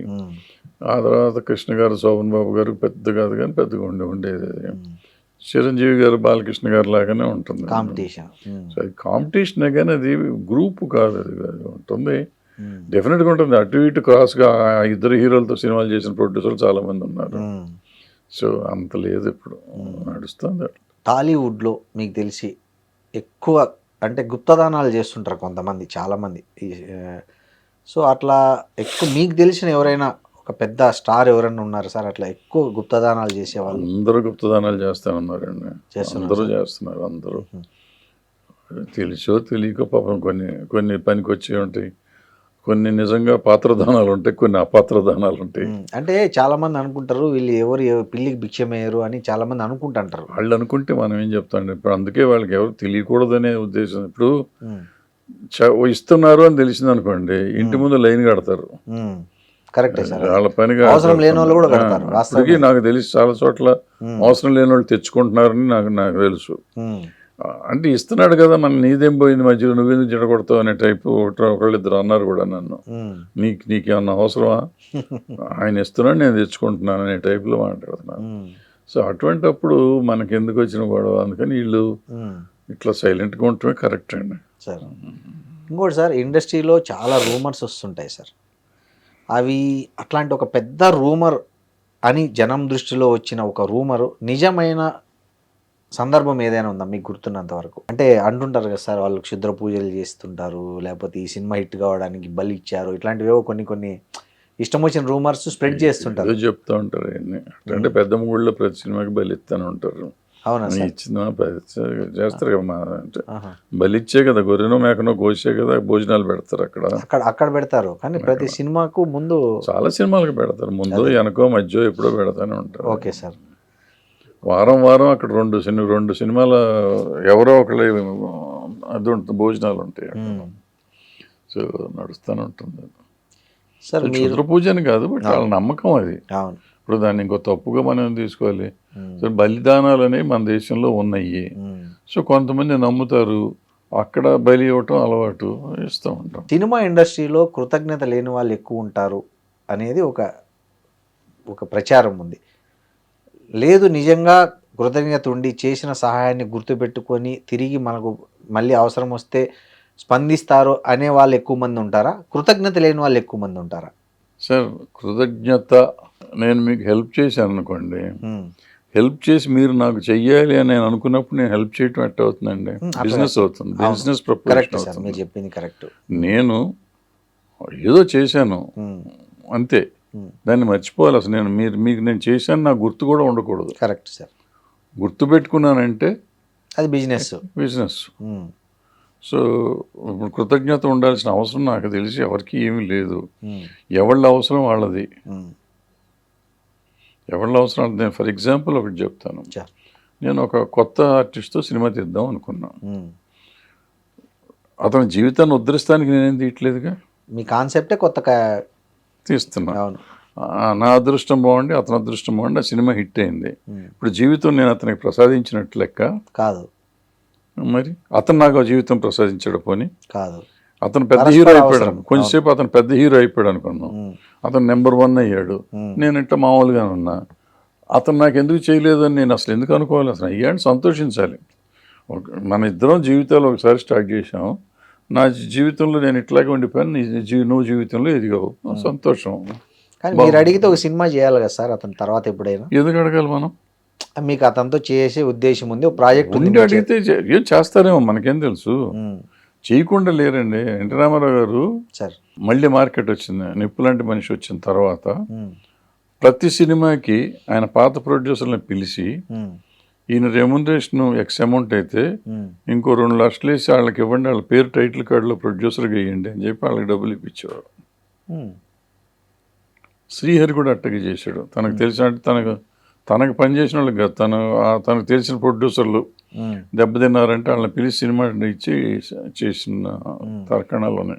ఆ తర్వాత కృష్ణ గారు, శోభన్ బాబు గారు పెద్ద కాదు కానీ పెద్దగా ఉండేది. చిరంజీవి గారు, బాలకృష్ణ గారు లాగానే ఉంటుంది కాంపిటీషన్. సో అది కాంపిటీషనే కానీ అది గ్రూపు కాదు, అది ఉంటుంది. డెఫినెట్గా ఉంటుంది. అటు ఇటు క్రాస్గా ఇద్దరు హీరోలతో సినిమాలు చేసిన ప్రొడ్యూసర్లు చాలామంది ఉన్నారు. సో అంత లేదు, ఇప్పుడు నడుస్తుంది. టాలీవుడ్లో మీకు తెలిసి ఎక్కువ అంటే గుప్తదానాలు చేస్తుంటారు కొంతమంది, చాలామంది. సో అట్లా ఎక్కువ మీకు తెలిసిన ఎవరైనా ఒక పెద్ద స్టార్ ఎవరైనా ఉన్నారు సార్ అట్లా ఎక్కువ గుప్తదానాలు చేసేవాళ్ళు? అందరూ గుప్తదానాలు చేస్తూ ఉన్నారండి, అందరూ చేస్తున్నారు. అందరూ తెలుసో తెలియకో పాపం కొన్ని పనికి వచ్చి ఉంటాయి, కొన్ని నిజంగా పాత్రదానాలు ఉంటాయి, కొన్ని అపాత్రదానాలు ఉంటాయి. అంటే చాలా మంది అనుకుంటారు వీళ్ళు ఎవరు పిల్లికి భిక్షమయ్యారు అని చాలా మంది అనుకుంటుంటారు. వాళ్ళు అనుకుంటే మనం ఏం చెప్తాండి. ఇప్పుడు అందుకే వాళ్ళకి ఎవరు తెలియకూడదనే ఉద్దేశం. ఇప్పుడు ఇస్తున్నారు అని తెలిసింది అనుకోండి, ఇంటి ముందు లైన్ కడతారు. కరెక్టే సార్. వాళ్ళ పనిగా అవసరం లేని వాళ్ళు కూడా కడతారు. అప్పటికి నాకు తెలిసి చాలా చోట్ల అవసరం లేని వాళ్ళు తెచ్చుకుంటున్నారని నాకు తెలుసు. అంటే ఇస్తున్నాడు కదా, మన నీదేం పోయింది మధ్యలో, నువ్వెందుకు జడగొడతావు అనే టైపు ఒకళ్ళిద్దరు అన్నారు కూడా నన్ను. నీకేమన్నా అవసరమా, ఆయన ఇస్తున్నాడు నేను తెచ్చుకుంటున్నాను అనే టైపులో మాట్లాడుతున్నాను. సో అటువంటిప్పుడు మనకి ఎందుకు వచ్చిన గొడవ, అందుకని వీళ్ళు ఇట్లా సైలెంట్గా ఉండటమే కరెక్ట్ అండి సార్. ఇంకోటి సార్, ఇండస్ట్రీలో చాలా రూమర్స్ వస్తుంటాయి సార్. అవి అట్లాంటి ఒక పెద్ద రూమర్ అని జనం దృష్టిలో వచ్చిన ఒక రూమరు నిజమైన సందర్భం ఏదైనా ఉందా మీకు గుర్తున్నంత వరకు? అంటే అంటుంటారు కదా సార్, వాళ్ళు క్షుద్ర పూజలు చేస్తుంటారు, లేకపోతే ఈ సినిమా హిట్ కావడానికి బలి ఇచ్చారు, ఇట్లాంటివేవో కొన్ని ఇష్టం వచ్చిన రూమర్స్ స్ప్రెడ్ చేస్తుంటారు, చెప్తూ ఉంటారు. అంటే పెద్ద మూడులో ప్రతి సినిమాకి బలి ఇస్తానే ఉంటారు. అవునా సార్? ఇచ్చిన చేస్తారు కదా, అంటే బలిచ్చే కదా, గొర్రెనో మేకనో కోసే కదా భోజనాలు పెడతారు అక్కడ పెడతారు. కానీ ప్రతి సినిమాకు ముందు చాలా సినిమాలకు పెడతారు, ముందు వెనకో మధ్య ఎప్పుడో పెడతానే ఉంటారు. Okay sir. వారం అక్కడ రెండు సినిమాల ఎవరో ఒకళ్ళ అది ఉంటుంది, భోజనాలు ఉంటాయి. సో నడుస్తూనే ఉంటుంది సార్. క్షుద్ర పూజ అని కాదు, బట్ వాళ్ళ నమ్మకం అది. అవును. ఇప్పుడు దాన్ని ఇంకో తప్పుగా మనం తీసుకోవాలి. సో బలిదానాలు అనేవి మన దేశంలో ఉన్నాయి. సో కొంతమంది నమ్ముతారు, అక్కడ బలి ఇవ్వటం అలవాటు, ఇస్తూ ఉంటాం. సినిమా ఇండస్ట్రీలో కృతజ్ఞత లేని వాళ్ళు ఎక్కువ ఉంటారు అనేది ఒక ప్రచారం ఉంది. లేదు, నిజంగా కృతజ్ఞత ఉండి చేసిన సహాయాన్ని గుర్తుపెట్టుకొని తిరిగి మనకు మళ్ళీ అవసరం వస్తే స్పందిస్తారు అనే వాళ్ళు ఎక్కువ మంది ఉంటారా, కృతజ్ఞత లేని వాళ్ళు ఎక్కువ మంది ఉంటారా? సార్ కృతజ్ఞత, నేను మీకు హెల్ప్ చేశాను అనుకోండి, హెల్ప్ చేసి మీరు నాకు చెయ్యాలి అని నేను అనుకున్నప్పుడు నేను హెల్ప్ చేయటం ఎట్ట అవుతుందండి? బిజినెస్ అవుతుంది, బిజినెస్ ప్రపోజల్ అవుతుంది. మీరు చెప్పింది కరెక్ట్. నేను ఏదో చేశాను అంతే, దాన్ని మర్చిపోవాలి. అసలు మీకు నేను చేశాను నాకు గుర్తు కూడా ఉండకూడదు. Correct sir. గుర్తు పెట్టుకున్నానంటే అది బిజినెస్. సో ఇప్పుడు కృతజ్ఞత ఉండాల్సిన అవసరం నాకు తెలిసి ఎవరికి ఏమీ లేదు. ఎవళ్ళ అవసరం వాళ్ళది, ఎవళ్ళ అవసరం. నేను ఫర్ ఎగ్జాంపుల్ ఒకటి చెప్తాను. నేను ఒక కొత్త ఆర్టిస్ట్తో సినిమా తీద్దాం అనుకున్నాను. అతని జీవితాన్ని ఉద్ధరిస్తానికి నేనేం తీయట్లేదుగా, మీ కాన్సెప్టే కొత్త తీస్తున్నా. నా అదృష్టం బాగుండి అతని అదృష్టం బాగుండి ఆ సినిమా హిట్ అయింది. ఇప్పుడు జీవితం నేను అతనికి ప్రసాదించినట్టు లెక్క కాదు. మరి అతను నాకు జీవితం ప్రసాదించాడు పోనీ కాదు. అతను పెద్ద హీరో అయిపోయాడు, కొంచెంసేపు అతను పెద్ద హీరో అయిపోయాడు అనుకున్నాం, అతను నెంబర్ 1 అయ్యాడు, నేను ఇంట మామూలుగా ఉన్నా. అతను నాకు ఎందుకు చేయలేదు అని నేను అసలు ఎందుకు అనుకోవాలి? అసలు అయ్యాడు, సంతోషించాలి. మన ఇద్దరం జీవితాలు ఒకసారి స్టార్ట్ చేసాం. నా జీవితంలో నేను ఇట్లాగే ఉండిపోయాను, నువ్వు జీవితంలో ఎదిగావు, సంతోషం. కానీ మీరు అడిగితే ఒక సినిమా చేయాలి కదా సార్ అతని తర్వాత ఎప్పుడైనా? ఎందుకు అడగాలి మనం? మీకు అతనితో చేసే ఉద్దేశం ఉంది, ఒక ప్రాజెక్ట్ ఉంది. ఉండి అడిగితే ఏం చేస్తారేమో మనకేం తెలుసు. చేయకుండా లేరండి. ఎన్టీ రామారావు గారు సార్. మళ్ళీ మార్కెట్ వచ్చింది, నిప్పు లాంటి మనిషి వచ్చిన తర్వాత ప్రతి సినిమాకి ఆయన పాత ప్రొడ్యూసర్లను పిలిచి ఈయన రెమ్యునరేషన్ ఎక్స్ అమౌంట్ అయితే ఇంకో 2 లక్షలు వేసి వాళ్ళకి ఇవ్వండి, వాళ్ళ పేరు టైటిల్ కార్డులో ప్రొడ్యూసర్గా వేయండి అని చెప్పి వాళ్ళకి డబ్బులు ఇప్పించేవారు. శ్రీహరి కూడా అట్టగే చేశాడు. తనకు తెలిసినట్టు తనకు పనిచేసిన వాళ్ళకి కాదు, తనకు తెలిసిన ప్రొడ్యూసర్లు దెబ్బతిన్నారంటే వాళ్ళని పిలిచి సినిమా ఇచ్చి చేసిన తర్కణాలోనే.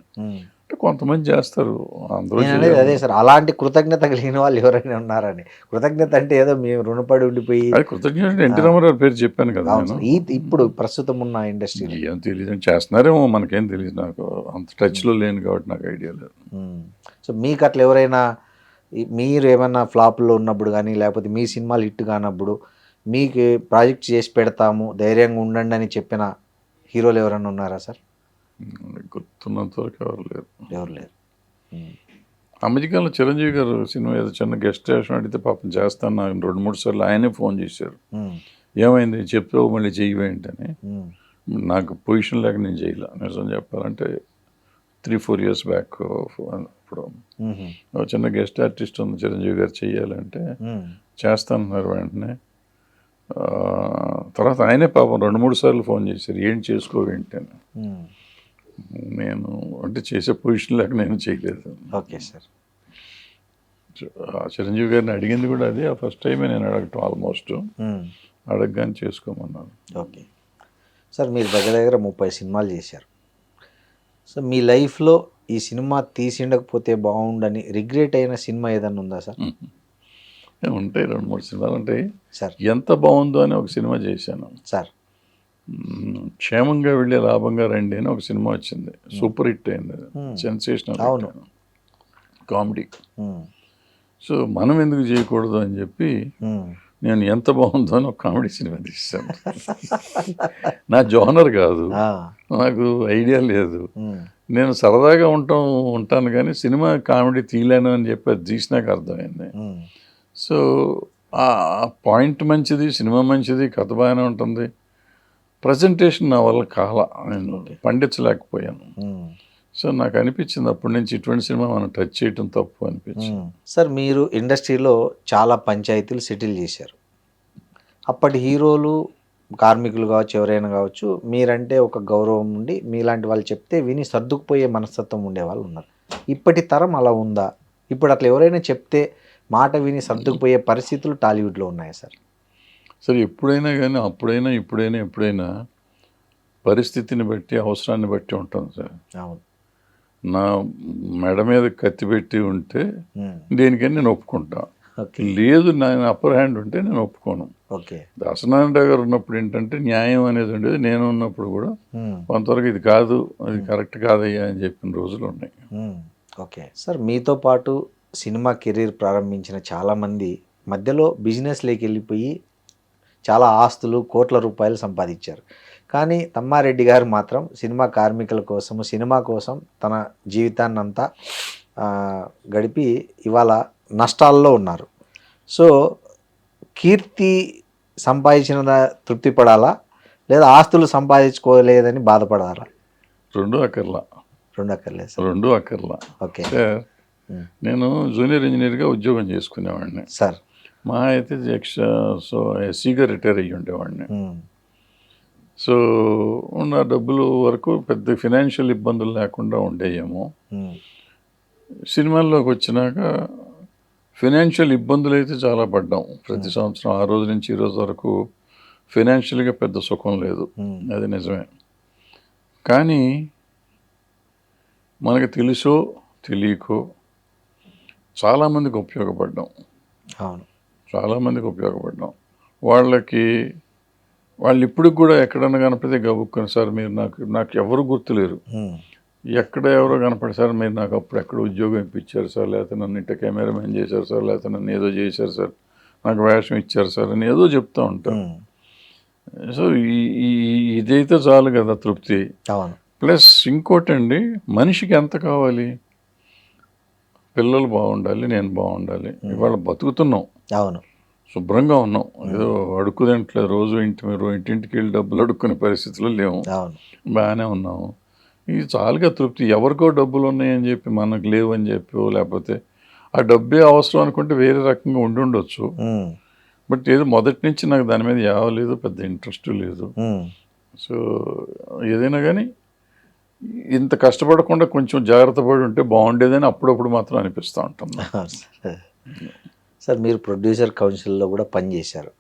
అంటే కొంతమంది చేస్తారు, అందరూ అదే సార్. అలాంటి కృతజ్ఞత కలిగిన వాళ్ళు ఎవరైనా ఉన్నారని. కృతజ్ఞత అంటే ఏదో మేము రుణపడి ఉండిపోయి, అది కృతజ్ఞత. ఎన్టీ రామారావు పేరు చెప్పాను కదా నేను. ఇప్పుడు ప్రస్తుతం ఉన్న ఇండస్ట్రీ ఏం తెలియదు, చేస్తున్నారేమో మనకేం తెలియదు, నాకు అంత టచ్లో లేను కాబట్టి నాకు ఐడియా లేదు. సో మీకు అట్లా ఎవరైనా, మీరు ఏమన్నా ఫ్లాప్లో ఉన్నప్పుడు కానీ లేకపోతే మీ సినిమాలు హిట్ కానప్పుడు మీకు ప్రాజెక్ట్ చేసి పెడతాము ధైర్యంగా ఉండండి అని చెప్పిన హీరోలు ఎవరైనా ఉన్నారా సార్? గుర్తున్నంత వరకు ఎవరు లేరు. ఎవరు లేరు. అమెరికాలో చిరంజీవి గారు సినిమా ఏదో చిన్న గెస్ట్ వేషన్ అడిగితే పాపం చేస్తాను, నాకు 2-3 సార్లు ఆయనే ఫోన్ చేశారు. ఏమైంది చెప్తావు మళ్ళీ చెయ్యేంటని. నాకు పొజిషన్ లేక నేను చేయలే. నిజం చెప్పాలంటే 3-4 years బ్యాక్ ఇప్పుడు చిన్న గెస్ట్ ఆర్టిస్ట్ ఉంది చిరంజీవి గారు చెయ్యాలంటే చేస్తానన్నారు వెంటనే. తర్వాత ఆయనే పాపం 2-3 సార్లు ఫోన్ చేశారు, ఏం చేసుకోవేంటి అని. నేను అంటే చేసే పొజిషన్ లేక నేను చేయలేదు. Okay sir. చిరంజీవి గారిని అడిగింది కూడా అది ఆ ఫస్ట్ టైమే నేను అడగటం, ఆల్మోస్ట్ అడగగానే చేసుకోమన్నాను. Okay sir. మీరు దగ్గర 30 సినిమాలు చేశారు. సో మీ లైఫ్లో ఈ సినిమా తీసిండకపోతే బాగుండని రిగ్రెట్ అయిన సినిమా ఏదన్నా ఉందా సార్? ఉంటాయి, 2-3 సినిమాలు ఉంటాయి సార్. ఎంత బాగుందో అని ఒక సినిమా చేశాను సార్. క్షేమంగా వెళ్ళి లాభంగా రండి అని ఒక సినిమా వచ్చింది, సూపర్ హిట్ అయింది, సెన్సేషనల్ కామెడీ. సో మనం ఎందుకు చేయకూడదు అని చెప్పి నేను ఎంత బాగుందో అని ఒక కామెడీ సినిమా తీశాను. నా జోనర్ కాదు, నాకు ఐడియా లేదు, నేను సరదాగా ఉంటాను కానీ సినిమా కామెడీ తీయలేను అని చెప్పి అది తీసినాక అర్థమైంది. సో ఆ పాయింట్ మంచిది, సినిమా మంచిది, కథ బాగానే ఉంటుంది, ప్రజెంటేషన్ నా వల్ల నేను పండించలేకపోయాను. సో నాకు అనిపించింది అప్పటి నుంచి ఇటువంటి సినిమా మనం టచ్ చేయటం తప్పు అనిపించింది. సార్ మీరు ఇండస్ట్రీలో చాలా పంచాయతీలు సెటిల్ చేశారు. అప్పటి హీరోలు, కార్మికులు కావచ్చు, ఎవరైనా కావచ్చు, మీరంటే ఒక గౌరవం ఉండి మీలాంటి వాళ్ళు చెప్తే విని సర్దుకుపోయే మనస్తత్వం ఉండేవాళ్ళు ఉన్నారు. ఇప్పటి తరం అలా ఉందా? ఇప్పుడు అట్లా ఎవరైనా చెప్తే మాట విని సర్దుకుపోయే పరిస్థితులు టాలీవుడ్లో ఉన్నాయా సార్? సరే, ఎప్పుడైనా కానీ అప్పుడైనా ఇప్పుడైనా ఎప్పుడైనా పరిస్థితిని బట్టి, అవసరాన్ని బట్టి ఉంటుంది సార్. అవును. నా మెడ మీద కత్తి పెట్టి ఉంటే దేనికని నేను ఒప్పుకుంటా, లేదు నేను అప్పర్ హ్యాండ్ ఉంటే నేను ఒప్పుకోను. ఓకే. దాసనారాయణ గారు ఉన్నప్పుడు ఏంటంటే న్యాయం అనేది ఉండేది, నేను ఉన్నప్పుడు కూడా కొంతవరకు ఇది కాదు, అది కరెక్ట్ కాదయ్యా అని చెప్పిన రోజులు ఉన్నాయి. Okay sir. మీతో పాటు సినిమా కెరీర్ ప్రారంభించిన చాలామంది మధ్యలో బిజినెస్లోకి వెళ్ళిపోయి చాలా ఆస్తులు, కోట్ల రూపాయలు సంపాదించారు. కానీ తమ్మారెడ్డి గారు మాత్రం సినిమా కార్మికుల కోసము, సినిమా కోసం తన జీవితాన్నంతా గడిపి ఇవాళ నష్టాల్లో ఉన్నారు. సో కీర్తి సంపాదించిన తృప్తి పడాలా, లేదా ఆస్తులు సంపాదించుకోలేదని బాధపడాలా? రెండు అక్కర్లా. రెండు అక్కర్లా. ఓకే సార్, నేను జూనియర్ ఇంజనీర్గా ఉద్యోగం చేసుకునేవాడిని సార్. మా అయితే ఎస్సీగా రిటైర్ అయ్యి ఉండేవాడిని. సో ఉన్న డబ్బులు వరకు పెద్ద ఫినాన్షియల్ ఇబ్బందులు లేకుండా ఉండేయేమో. సినిమాల్లోకి వచ్చినాక ఫినాన్షియల్ ఇబ్బందులు అయితే చాలా పడ్డాం ప్రతి సంవత్సరం. ఆ రోజు నుంచి ఈ రోజు వరకు ఫినాన్షియల్గా పెద్ద సుఖం లేదు, అది నిజమే. కానీ మనకు తెలుసో తెలియకో చాలామందికి ఉపయోగపడ్డాం. అవును, చాలామందికి ఉపయోగపడ్డాం. వాళ్ళు ఇప్పటికి కూడా ఎక్కడన్నా కనపడితే గబుక్కుని, సార్ మీరు నాకు ఎవరు గుర్తులేరు, ఎక్కడ ఎవరో కనపడి, సార్ మీరు నాకు అప్పుడు ఎక్కడ ఉద్యోగం ఇప్పించారు సార్, లేకపోతే నన్ను ఇంట కెమెరామెన్ చేశారు సార్, లేకపోతే నన్ను ఏదో చేశారు సార్, నాకు వేషం ఇచ్చారు సార్ అని ఏదో చెప్తూ ఉంటారు. సో ఇదైతే చాలు కదా తృప్తి. ప్లస్ ఇంకోటండి, మనిషికి ఎంత కావాలి? పిల్లలు బాగుండాలి, నేను బాగుండాలి. ఇవాళ బతుకుతున్నాం, అవును. శుభ్రంగా ఉన్నాం, ఏదో అడుక్కుదేంట్లేదు, రోజు ఇంటింటికి వెళ్ళి డబ్బులు అడుక్కునే పరిస్థితుల్లో లేవు, అవును. బాగానే ఉన్నాము. ఇది చాలుగా తృప్తి. ఎవరికో డబ్బులు ఉన్నాయని చెప్పి మనకు లేవు అని చెప్పి, లేకపోతే ఆ డబ్బే అవసరం అనుకుంటే వేరే రకంగా ఉండొచ్చు. బట్ ఏదో మొదటి నుంచి నాకు దాని మీద లేదు, పెద్ద ఇంట్రెస్ట్ లేదు. సో ఏదైనా కానీ ఇంత కష్టపడకుండా కొంచెం జాగ్రత్త పడి ఉంటే బాగుండేదని అప్పుడప్పుడు మాత్రం అనిపిస్తూ ఉంటుంది. సార్ మీరు ప్రొడ్యూసర్ కౌన్సిల్లో కూడా పనిచేశారు.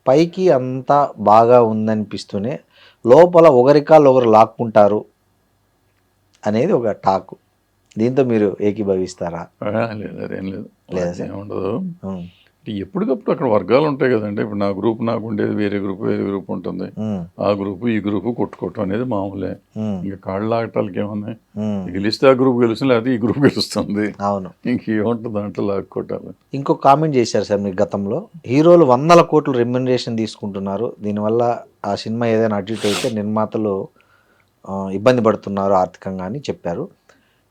పైకి అంతా బాగా ఉందనిపిస్తూనే లోపల ఒకరికాలు ఒకరు లాక్కుంటారు అనేది ఒక టాక్. దీంతో మీరు ఏకీభవిస్తారా? లేదు, అదేం లేదు, లేదా సార్? ఏముండదు. ఎప్పటికప్పుడు అక్కడ వర్గాలు ఉంటాయి కదండి. ఇప్పుడు నా గ్రూప్ నాకు ఉండేది, వేరే గ్రూప్ ఉంటుంది. ఆ గ్రూపు ఈ గ్రూపు కొట్టుకోవటం అనేది మామూలే. ఇంకా కాళ్ళు లాగటాలకి ఏమన్నాయి? గెలిస్తే ఆ గ్రూప్ గెలుస్తుంది, లేకపోతే ఈ గ్రూప్ గెలుస్తుంది. అవును. ఇంకేముంటుంది దాంట్లో లాక్కోవటాలు. ఇంకో కామెంట్ చేశారు సార్ మీరు గతంలో, హీరోలు 100 కోట్లు రెమ్యునరేషన్ తీసుకుంటున్నారు, దీనివల్ల ఆ సినిమా ఏదైనా అటు ఇటు అయితే నిర్మాతలు ఇబ్బంది పడుతున్నారు ఆర్థికంగా అని చెప్పారు.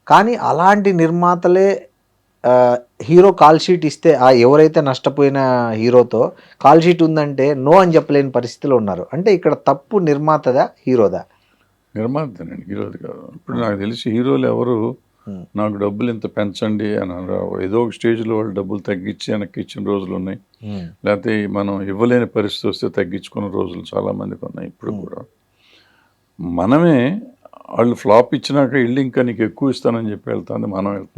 కానీ అలాంటి నిర్మాతలే హీరో కాల్ షీట్ ఇస్తే ఎవరైతే నష్టపోయిన హీరోతో కాల్ షీట్ ఉందంటే నో అని చెప్పలేని పరిస్థితిలో ఉన్నారు. అంటే ఇక్కడ తప్పు నిర్మాతదా హీరోదా? నిర్మాతేనండి, హీరోది కాదు. ఇప్పుడు నాకు తెలిసి హీరోలు ఎవరు నాకు డబ్బులు ఇంత పెంచండి అని ఏదో ఒక స్టేజ్లో వాళ్ళు డబ్బులు తగ్గించి వెనక్కి ఇచ్చిన రోజులు ఉన్నాయి. లేకపోతే మనం ఇవ్వలేని పరిస్థితి వస్తే తగ్గించుకున్న రోజులు చాలామందికి ఉన్నాయి. ఇప్పుడు కూడా మనమే వాళ్ళు ఫ్లాప్ ఇచ్చినాక వెళ్ళి ఇంకా నీకు ఎక్కువ ఇస్తానని చెప్పి వెళ్తాను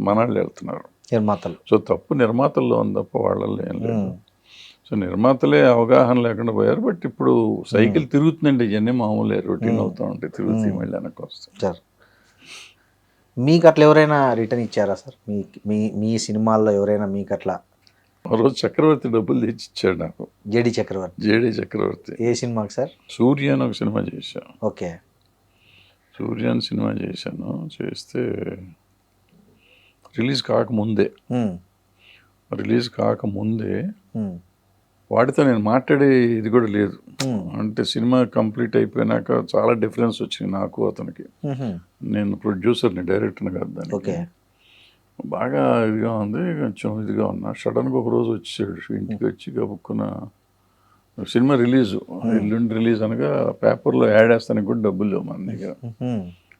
మనవాళ్ళు వెళ్తున్నారు నిర్మాతలు. సో తప్పు నిర్మాతల్లో ఉంది తప్ప వాళ్ళల్లో ఏం లేదు. సో నిర్మాతలే అవగాహన లేకుండా పోయారు. బట్ ఇప్పుడు సైకిల్ తిరుగుతుందండి, ఇవన్నీ మామూలే, రొటీన్ అవుతూ ఉంటాయి, తిరుగుతాయి, మళ్ళీ వెనక్కి వస్తాయి. సార్ మీకు అట్లా ఎవరైనా రిటర్న్ ఇచ్చారా సార్? మీ సినిమాల్లో ఎవరైనా మీకు అట్లా? ఆ రోజు చక్రవర్తి డబ్బులు తెచ్చి ఇచ్చాడు నాకు. జేడి చక్రవర్తి. ఏ సినిమాకి సార్? సూర్య అని ఒక సినిమా చేశాను. ఓకే. సూర్య అని సినిమా చేశాను. చేస్తే రిలీజ్ కాకముందే వాడితో నేను మాట్లాడే ఇది కూడా లేదు. అంటే సినిమా కంప్లీట్ అయిపోయినాక చాలా డిఫరెన్స్ వచ్చింది నాకు అతనికి. నేను ప్రొడ్యూసర్ని, డైరెక్టర్ని కాదు దానికి. బాగా ఇదిగా ఉంది, కొంచెం ఇదిగా ఉన్నా. సడన్గా ఒక రోజు వచ్చాడు ఇంటికి, వచ్చి గబుక్కున్న సినిమా ఎల్లుండి రిలీజ్ అనగా పేపర్లో యాడ్ వేస్తానికి కూడా డబ్బులు లేవు మన దగ్గర.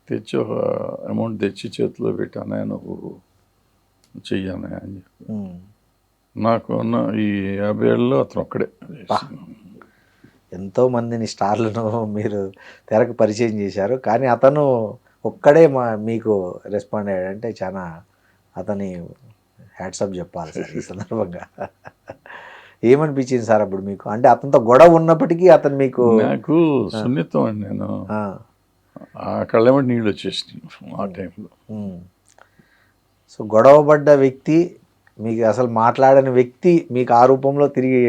తెచ్చి ఒక అమౌంట్ తెచ్చి చేతిలో పెట్టి, అన్నయ్య నువ్వు చెయ్యన్నయ్య అని చెప్పి. నాకు ఉన్న ఈ 50 ఏళ్ళలో అతను ఒక్కడే. ఎంతో మందిని స్టార్లను మీరు తెరకు పరిచయం చేశారు, కానీ అతను ఒక్కడే మీకు రెస్పాండ్ అయ్యాడంటే చాలా అతని హ్యాట్సప్ చెప్పాలి సార్ ఈ సందర్భంగా. ఏమనిపించింది సార్ అప్పుడు మీకు? అంటే అతనితో గొడవ ఉన్నప్పటికీ అతను మీకు? నాకు సున్నితం అండి, నేను ఆ కళ్ళెమ్మటి నీళ్ళు వచ్చేసినాయి ఆ టైంలో. సో గొడవపడ్డ వ్యక్తి, మీకు అసలు మాట్లాడని వ్యక్తి మీకు ఆ రూపంలో తిరిగి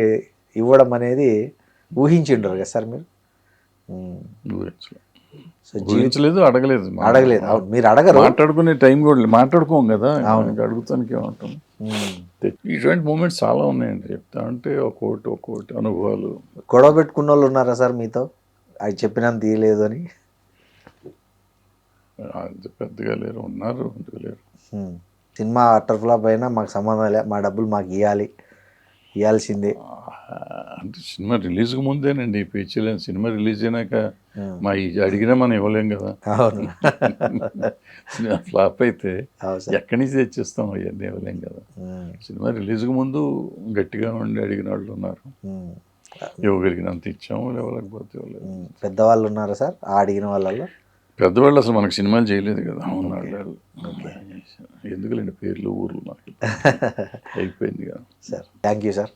ఇవ్వడం అనేది ఊహించిండ్రు కదా సార్ మీరు? ఊహించలేదు, అడగలేదు. మీరు అడగరు, మాట్లాడుకునే టైం కూడా మాట్లాడుకోం కదా, అడుగుతానికి ఏమంటాం. ఇటువంటి మూమెంట్స్ చాలా ఉన్నాయండి, చెప్తా అంటే ఒక్కోటి అనుభవాలు. గొడవ పెట్టుకున్న వాళ్ళు ఉన్నారా సార్ మీతో, అది చెప్పినంత తీయలేదు అని? పెద్దగా లేరు, ఉన్నారు, ఎందుకు లేరు. సినిమా అటర్ ఫ్లాప్ అయినా మాకు సంబంధం లేదు, మా డబ్బులు మాకు ఇవ్వాల్సిందే అంటే సినిమా రిలీజ్కి ముందేనండి పేచీలేని. సినిమా రిలీజ్ అయినాక మా అడిగినా మనం ఇవ్వలేం కదా. అవును. సినిమా ఫ్లాప్ అయితే ఎక్కడి నుంచి తెచ్చిస్తాం, అవన్నీ ఇవ్వలేం కదా. సినిమా రిలీజ్కి ముందు గట్టిగా ఉండి అడిగిన వాళ్ళు ఉన్నారు, ఇవ్వగలిగినంత ఇచ్చాము, ఇవ్వలేకపోతే ఇవ్వలేదు. పెద్దవాళ్ళు ఉన్నారా సార్ ఆ అడిగిన వాళ్ళలో? పెద్దవాళ్ళు అసలు మనకు సినిమాలు చేయలేదు కదా, ఉన్నాళ్ళు. ఎందుకులేండి పేర్లు ఊర్లు, నాకు అయిపోయింది కదా సార్. Thank you sir.